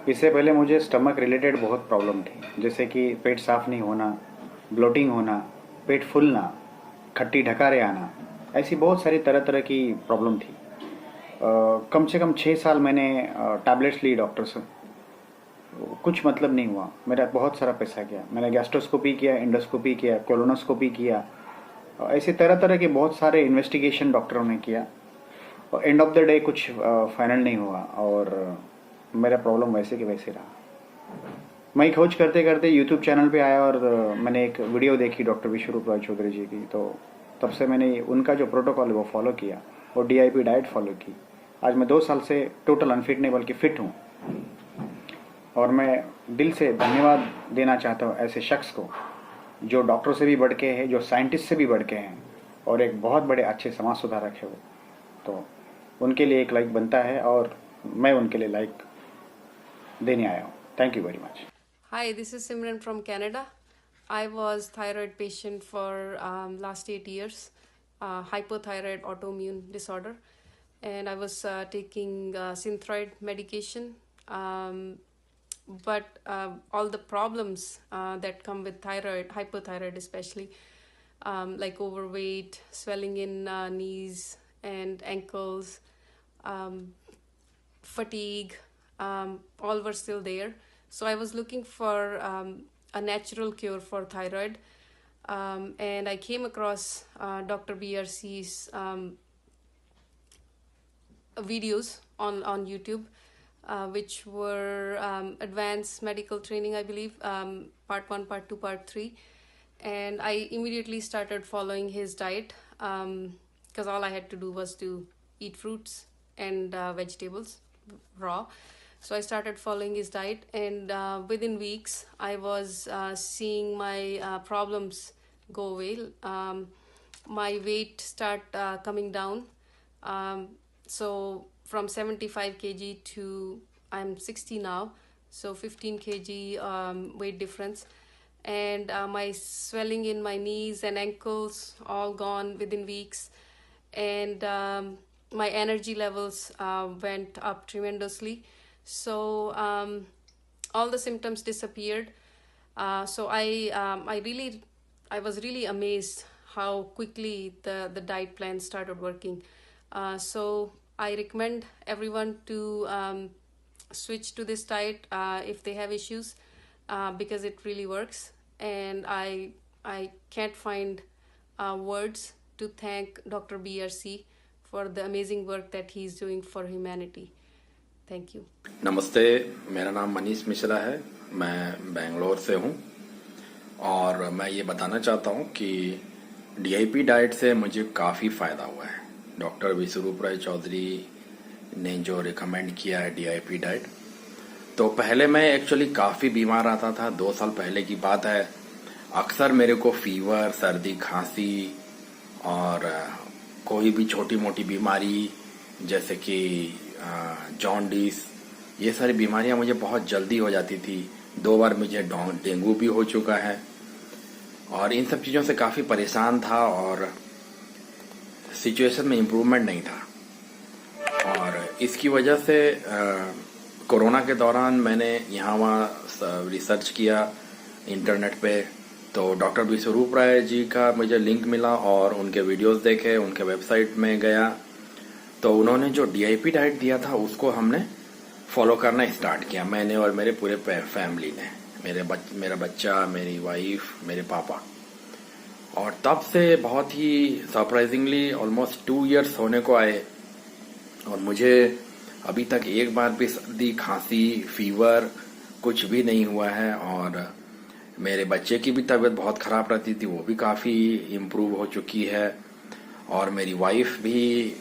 इससे पहले मुझे स्टमक रिलेटेड बहुत प्रॉब्लम थी, जैसे कि पेट साफ़ नहीं होना ब्लोटिंग होना, पेट फूलना, खट्टी ढकारे आना, ऐसी बहुत सारी तरह तरह की प्रॉब्लम थी। कम से कम 6 साल मैंने टैबलेट्स ली डॉक्टर से, कुछ मतलब नहीं हुआ। मेरा बहुत सारा पैसा गया। मैंने गैस्ट्रोस्कोपी किया, एंडोस्कोपी किया, कोलोनोस्कोपी किया, ऐसे तरह तरह के बहुत सारे इन्वेस्टिगेशन डॉक्टरों ने किया और एंड ऑफ द डे कुछ फाइनल नहीं हुआ और मेरा प्रॉब्लम वैसे के वैसे रहा। मैं खोज करते करते यूट्यूब चैनल पे आया और मैंने एक वीडियो देखी डॉक्टर विश्वरूप रॉय चौधरी जी की, तो तब से मैंने उनका जो प्रोटोकॉल है वो फॉलो किया और DIP डाइट फॉलो की। आज मैं 2 साल से टोटल अनफिट नहीं बल्कि फिट हूँ और मैं दिल से धन्यवाद देना चाहता हूँ ऐसे शख्स को जो डॉक्टर से भी बढ़ के है, जो साइंटिस्ट से भी बढ़ के हैं और एक बहुत बड़े अच्छे समाज सुधारक है वो। तो उनके लिए एक लाइक बनता है और मैं उनके लिए लाइक देने आया हूँ। Thank you very much. Hi, this is Simran from Canada. I was thyroid patient for last 8 years, hypothyroid autoimmune disorder, and I was taking Synthroid medication. But all the problems that come with thyroid, hypothyroid especially, like overweight, swelling in knees and ankles, fatigue, all were still there. So I was looking for a natural cure for thyroid, and I came across Dr. BRC's videos on YouTube, which were advanced medical training, I believe, part 1, part 2, part 3. And I immediately started following his diet because all I had to do was to eat fruits and vegetables raw. So I started following his diet, and within weeks I was seeing my problems go away. My weight start coming down. So from 75 kg to I'm 60 now, so 15 kg weight difference. And my swelling in my knees and ankles all gone within weeks. And my energy levels went up tremendously. So all the symptoms disappeared. So I was really amazed how quickly the diet plan started working. So I recommend everyone to switch to this diet if they have issues, because it really works. And I can't find words to thank Dr. BRC for the amazing work that he's doing for humanity. Thank you. नमस्ते, मेरा नाम मनीष मिश्रा है, मैं बेंगलोर से हूँ और मैं ये बताना चाहता हूँ कि DIP डाइट से मुझे काफ़ी फ़ायदा हुआ है। डॉक्टर विश्वरूप राय चौधरी ने जो रिकमेंड किया है DIP डाइट, तो पहले मैं एक्चुअली काफ़ी बीमार रहता था। 2 साल पहले की बात है। अक्सर मेरे को फीवर, सर्दी, खांसी और कोई भी छोटी मोटी बीमारी जैसे कि जॉन्डिस, ये सारी बीमारियां मुझे बहुत जल्दी हो जाती थी। 2 बार मुझे डेंगू भी हो चुका है और इन सब चीज़ों से काफ़ी परेशान था और सिचुएशन में इम्प्रूवमेंट नहीं था। और इसकी वजह से कोरोना के दौरान मैंने यहाँ वहाँ रिसर्च किया इंटरनेट पे, तो डॉक्टर विश्वरूप राय जी का मुझे लिंक मिला और उनके वीडियोस देखे, उनके वेबसाइट में गया, तो उन्होंने जो DIP डाइट दिया था उसको हमने फॉलो करना स्टार्ट किया, मैंने और मेरे पूरे फैमिली ने, मेरा बच्चा, मेरी वाइफ, मेरे पापा। और तब से बहुत ही सरप्राइजिंगली ऑलमोस्ट 2 इयर्स होने को आए और मुझे अभी तक एक बार भी सर्दी, खांसी, फीवर कुछ भी नहीं हुआ है। और मेरे बच्चे की भी तबीयत बहुत ख़राब रहती थी, वो भी काफ़ी इम्प्रूव हो चुकी है और मेरी वाइफ भी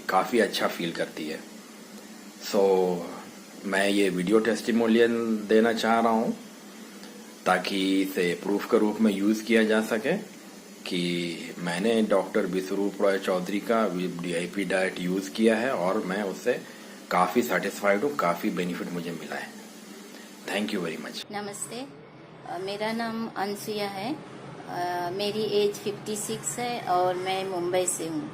काफ़ी अच्छा फील करती है। सो मैं ये वीडियो टेस्टिमोनियल देना चाह रहा हूँ ताकि इसे प्रूफ के रूप में यूज़ किया जा सके कि मैंने डॉक्टर विश्वरूप रॉय चौधरी का DIP डाइट यूज़ किया है और मैं उससे काफ़ी सेटिस्फाइड हूँ, काफ़ी बेनिफिट मुझे मिला है। Thank you very much. नमस्ते, मेरा नाम अनसुया है, मेरी एज 56 है और मैं मुंबई से हूँ।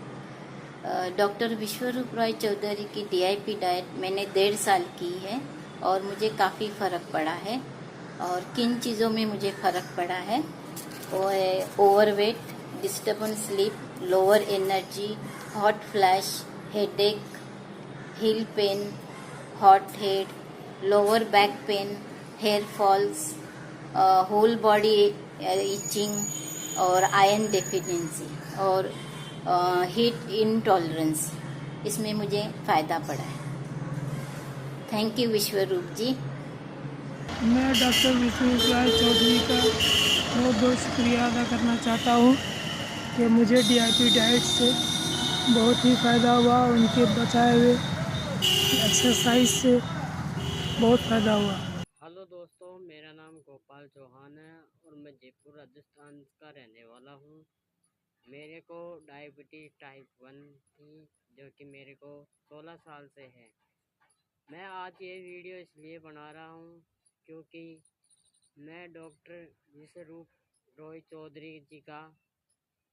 डॉक्टर विश्वरूप रॉय चौधरी की DIP डाइट मैंने 1.5 साल की है और मुझे काफ़ी फ़र्क पड़ा है। और किन चीज़ों में मुझे फ़र्क पड़ा है, वो है overweight, disturbance sleep, lower energy, hot flash, headache, heel pain, hot head, lower back pain, hair falls, whole body itching और आयरन डेफिशिएंसी और हीट इनटॉलरेंस, इसमें मुझे फ़ायदा पड़ा है। Thank you Vishwaroop ji. मैं डॉक्टर विश्वरूप राय चौधरी का बहुत बहुत शुक्रिया अदा करना चाहता हूँ कि मुझे DIP डाइट से बहुत ही फ़ायदा हुआ। उनके बताए हुए एक्सरसाइज से बहुत फ़ायदा हुआ। हेलो दोस्तों, मेरा नाम गोपाल चौहान है और मैं जयपुर राजस्थान का रहने वाला हूँ। मेरे को डायबिटीज़ टाइप 1 थी, जो कि मेरे को 16 साल से है। मैं आज ये वीडियो इसलिए बना रहा हूँ क्योंकि मैं डॉक्टर विश्वरूप रॉय चौधरी जी का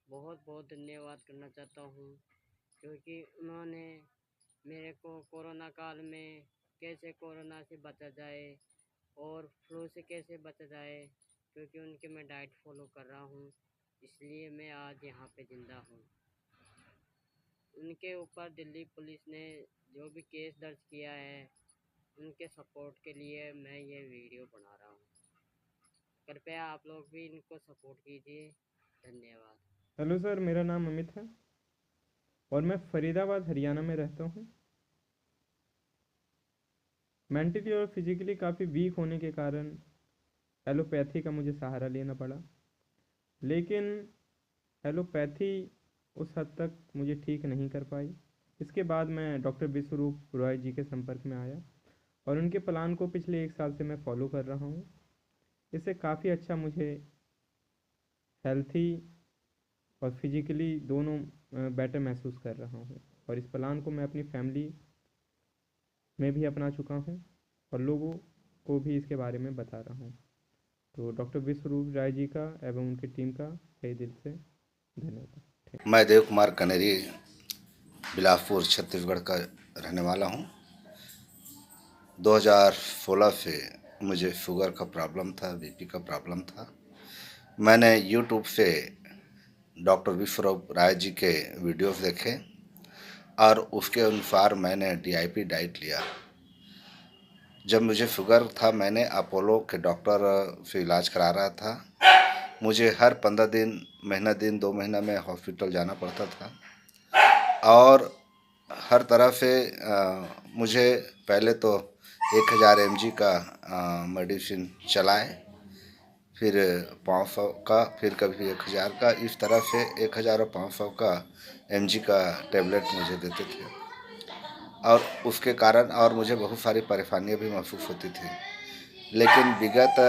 बहुत बहुत धन्यवाद करना चाहता हूँ, क्योंकि उन्होंने मेरे को कोरोना काल में कैसे कोरोना से बचा जाए और फ्लू से कैसे बचा जाए, क्योंकि उनके मैं डाइट फॉलो कर रहा हूँ, इसलिए मैं आज यहाँ पे ज़िंदा हूँ। उनके ऊपर दिल्ली पुलिस ने जो भी केस दर्ज किया है, उनके सपोर्ट के लिए मैं ये वीडियो बना रहा हूँ। कृपया आप लोग भी इनको सपोर्ट कीजिए। धन्यवाद। हेलो सर, मेरा नाम अमित है और मैं फरीदाबाद हरियाणा में रहता हूँ। मेंटली और फिजिकली काफ़ी वीक होने के कारण एलोपैथी का मुझे सहारा लेना पड़ा, लेकिन एलोपैथी उस हद तक मुझे ठीक नहीं कर पाई। इसके बाद मैं डॉक्टर विश्वरूप रॉय जी के संपर्क में आया और उनके प्लान को पिछले 1 साल से मैं फॉलो कर रहा हूँ। इससे काफ़ी अच्छा मुझे हेल्थी और फिजिकली दोनों बेटर महसूस कर रहा हूँ और इस प्लान को मैं अपनी फैमिली में भी अपना चुका हूँ और लोगों को भी इसके बारे में बता रहा हूँ। तो डॉक्टर विश्वरूप राय जी का एवं उनकी टीम का तहे दिल से धन्यवाद। मैं देव कुमार कनेरी बिलासपुर छत्तीसगढ़ का रहने वाला हूँ। 2016 से मुझे शुगर का प्रॉब्लम था, बीपी का प्रॉब्लम था। मैंने यूट्यूब से डॉक्टर विश्वरूप राय जी के वीडियोस देखे और उसके अनुसार मैंने DIP डाइट लिया। जब मुझे शुगर था, मैंने अपोलो के डॉक्टर से इलाज करा रहा था। मुझे हर 15 दिन, महीना दिन, 2 महीना में हॉस्पिटल जाना पड़ता था और हर तरह से मुझे पहले तो 1000 mg का मेडिसिन चलाए, फिर 500 का, फिर कभी 1000 का, इस तरह से 1000 और 500 का mg का टेबलेट मुझे देते थे और उसके कारण और मुझे बहुत सारी परेशानियां भी महसूस होती थी। लेकिन विगत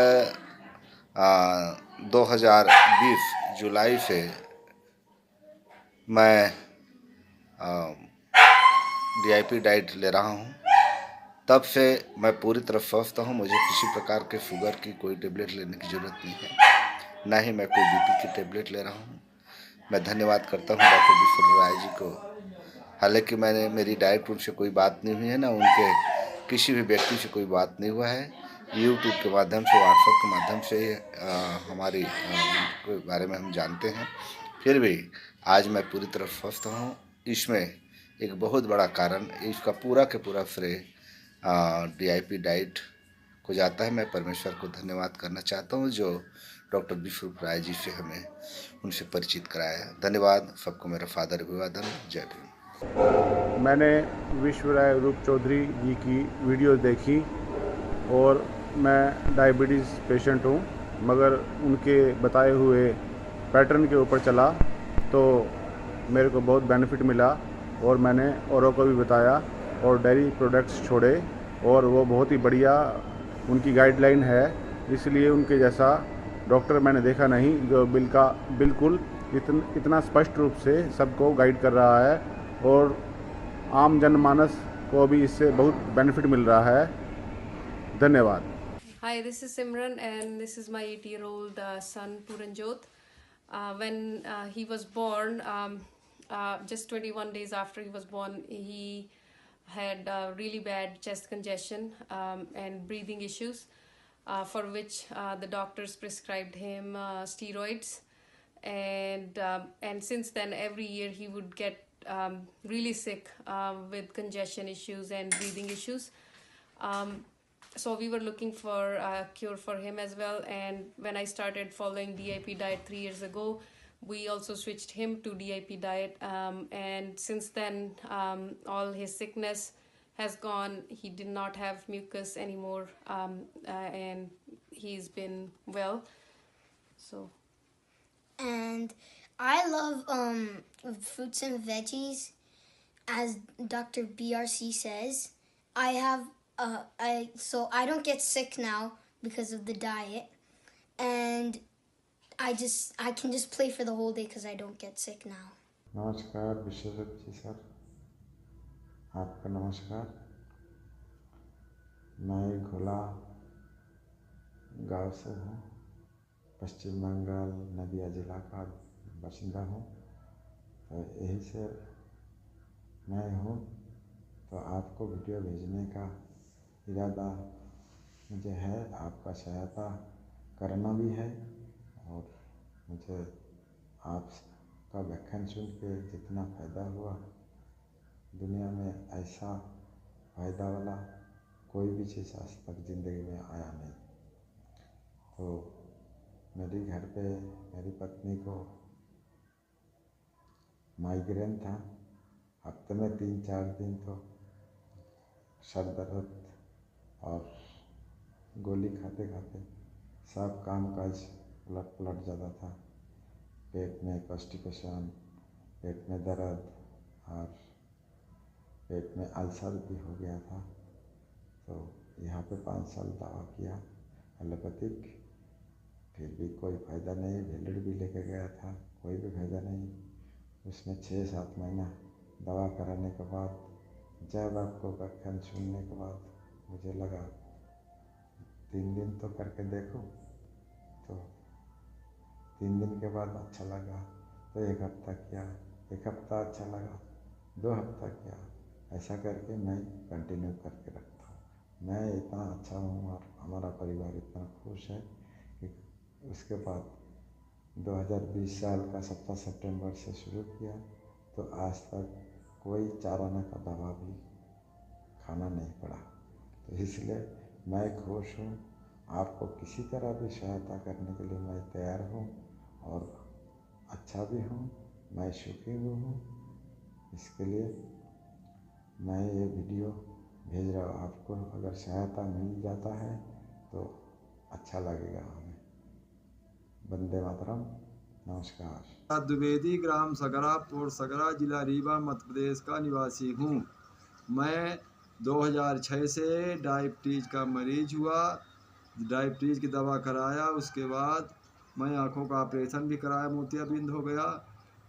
2020 जुलाई से मैं DIP डाइट ले रहा हूँ। तब से मैं पूरी तरह स्वस्थ हूँ। मुझे किसी प्रकार के शुगर की कोई टेबलेट लेने की ज़रूरत नहीं है, ना ही मैं कोई BP की टेबलेट ले रहा हूँ। मैं धन्यवाद करता हूँ डॉक्टर विश्वरूप राय जी को। हालांकि मेरी डाइट उनसे कोई बात नहीं हुई है, ना उनके किसी भी व्यक्ति से कोई बात नहीं हुआ है। यूट्यूब के माध्यम से, व्हाट्सएप के माध्यम से ही हमारी उनके बारे में हम जानते हैं। फिर भी आज मैं पूरी तरह स्वस्थ हूँ। इसमें एक बहुत बड़ा कारण, इसका पूरा के पूरा श्रेय DIP डाइट को जाता है। मैं परमेश्वर को धन्यवाद करना चाहता हूँ जो डॉक्टर विश्वरूप राय जी से हमें उनसे परिचित कराया। धन्यवाद सबको। मेरा फादर अभिवादन। जय भीम। मैंने विश्वरूप चौधरी जी की वीडियो देखी और मैं डायबिटीज़ पेशेंट हूँ, मगर उनके बताए हुए पैटर्न के ऊपर चला तो मेरे को बहुत बेनिफिट मिला और मैंने औरों को भी बताया और डेयरी प्रोडक्ट्स छोड़े और वो बहुत ही बढ़िया उनकी गाइडलाइन है। इसलिए उनके जैसा डॉक्टर मैंने देखा नहीं जो बिल्कुल इतना स्पष्ट रूप से सबको गाइड कर रहा है और आम जनमानस को भी इससे बहुत बेनिफिट मिल रहा है। धन्यवाद। Hi, this is Simran and this is my 8-year-old son Puranjot. When he was born, just 21 days after he was born, he had really bad chest congestion and breathing issues. for which the doctors prescribed him steroids. And since then, every year he would get really sick with congestion issues and breathing issues. So we were looking for a cure for him as well. And when I started following DIP diet 3 years ago, we also switched him to DIP diet. And since then, all his sickness has gone. He did not have mucus anymore, and he's been well. So. And I love fruits and veggies, as Dr. BRC says. So I don't get sick now because of the diet, and I can just play for the whole day because I don't get sick now. नमस्कार विश्वजीत जी sir, आपका नमस्कार। मैं घोला गांव से हूँ, पश्चिम बंगाल नदिया जिला का बाशिंदा हूँ। तो यही से मैं हूँ, तो आपको वीडियो भेजने का इरादा मुझे है, आपका सहायता करना भी है। और मुझे आपका व्याख्यान सुन के जितना फ़ायदा हुआ, दुनिया में ऐसा फ़ायदा वाला कोई भी चीज़ आज तक ज़िंदगी में आया नहीं। तो मेरे घर पे मेरी पत्नी को माइग्रेन था, हफ्ते में 3-4 दिन तो सर दर्द और गोली खाते खाते सब काम काज उलट पलट जाता था। पेट में कॉन्स्टिपेशन, पेट में दर्द और पेट में अल्सर भी हो गया था। तो यहाँ पे 5 साल दवा किया एलोपैथिक, फिर भी कोई फ़ायदा नहीं। वेलड भी लेके गया था, कोई भी फ़ायदा नहीं। उसमें 6-7 महीना दवा कराने के बाद, जब आपको व्याख्यान सुनने के बाद मुझे लगा 3 दिन तो करके देखो। तो 3 दिन के बाद अच्छा लगा, तो 1 हफ्ता किया, 1 हफ्ता अच्छा लगा, 2 हफ्ता किया, ऐसा करके मैं कंटिन्यू करके रखता हूँ। मैं इतना अच्छा हूँ और हमारा परिवार इतना खुश है कि उसके बाद 2020 साल का 17 सितंबर से शुरू किया, तो आज तक कोई 4 आने का दवा भी खाना नहीं पड़ा। तो इसलिए मैं खुश हूँ। आपको किसी तरह भी सहायता करने के लिए मैं तैयार हूँ और अच्छा भी हूँ, मैं सुखी भी हूँ। इसके लिए मैं ये वीडियो भेज रहा हूँ। आपको अगर सहायता मिल जाता है तो अच्छा लगेगा हमें। वंदे मातरम। नमस्कार। द्विवेदी, ग्राम सगरा, पोर्ट सगरा, जिला रीवा, मध्य प्रदेश का निवासी हूँ। मैं 2006 से डायबिटीज़ का मरीज हुआ। डायबिटीज़ की दवा कराया, उसके बाद मैं आँखों का ऑपरेशन भी कराया, मोतियाबिंद हो गया।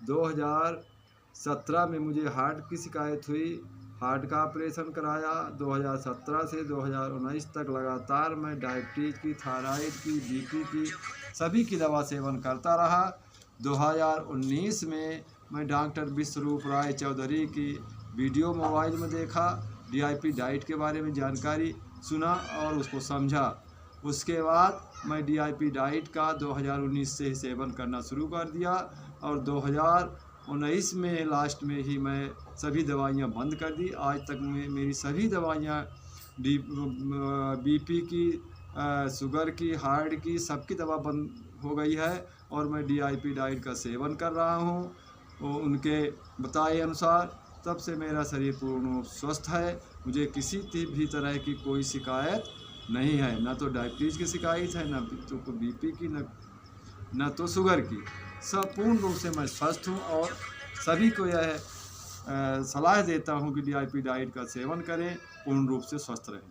2017 में मुझे हार्ट की शिकायत हुई, हार्ट का ऑपरेशन कराया। 2017 से 2019 तक लगातार मैं डायबिटीज़ की, थायराइड की, बीपी की, सभी की दवा सेवन करता रहा। 2019 में मैं डॉक्टर विश्वरूप राय चौधरी की वीडियो मोबाइल में देखा, DIP डाइट के बारे में जानकारी सुना और उसको समझा। उसके बाद मैं DIP डाइट का 2019 से सेवन करना शुरू कर दिया और 2019 में लास्ट में ही मैं सभी दवाइयाँ बंद कर दी। आज तक मेरी सभी दवाइयाँ BP की, शुगर की, हार्ट की, सबकी दवा बंद हो गई है और मैं DIP डाइट का सेवन कर रहा हूँ। उनके बताए अनुसार तब से मेरा शरीर पूर्ण स्वस्थ है। मुझे किसी भी तरह की कोई शिकायत नहीं है, ना तो डायबिटीज़ की शिकायत है, ना तो BP की, ना तो शुगर की। सब पूर्ण रूप से मैं स्वस्थ हूँ और सभी को यह सलाह देता हूँ कि DIP डाइट का सेवन करें, पूर्ण रूप से स्वस्थ रहें।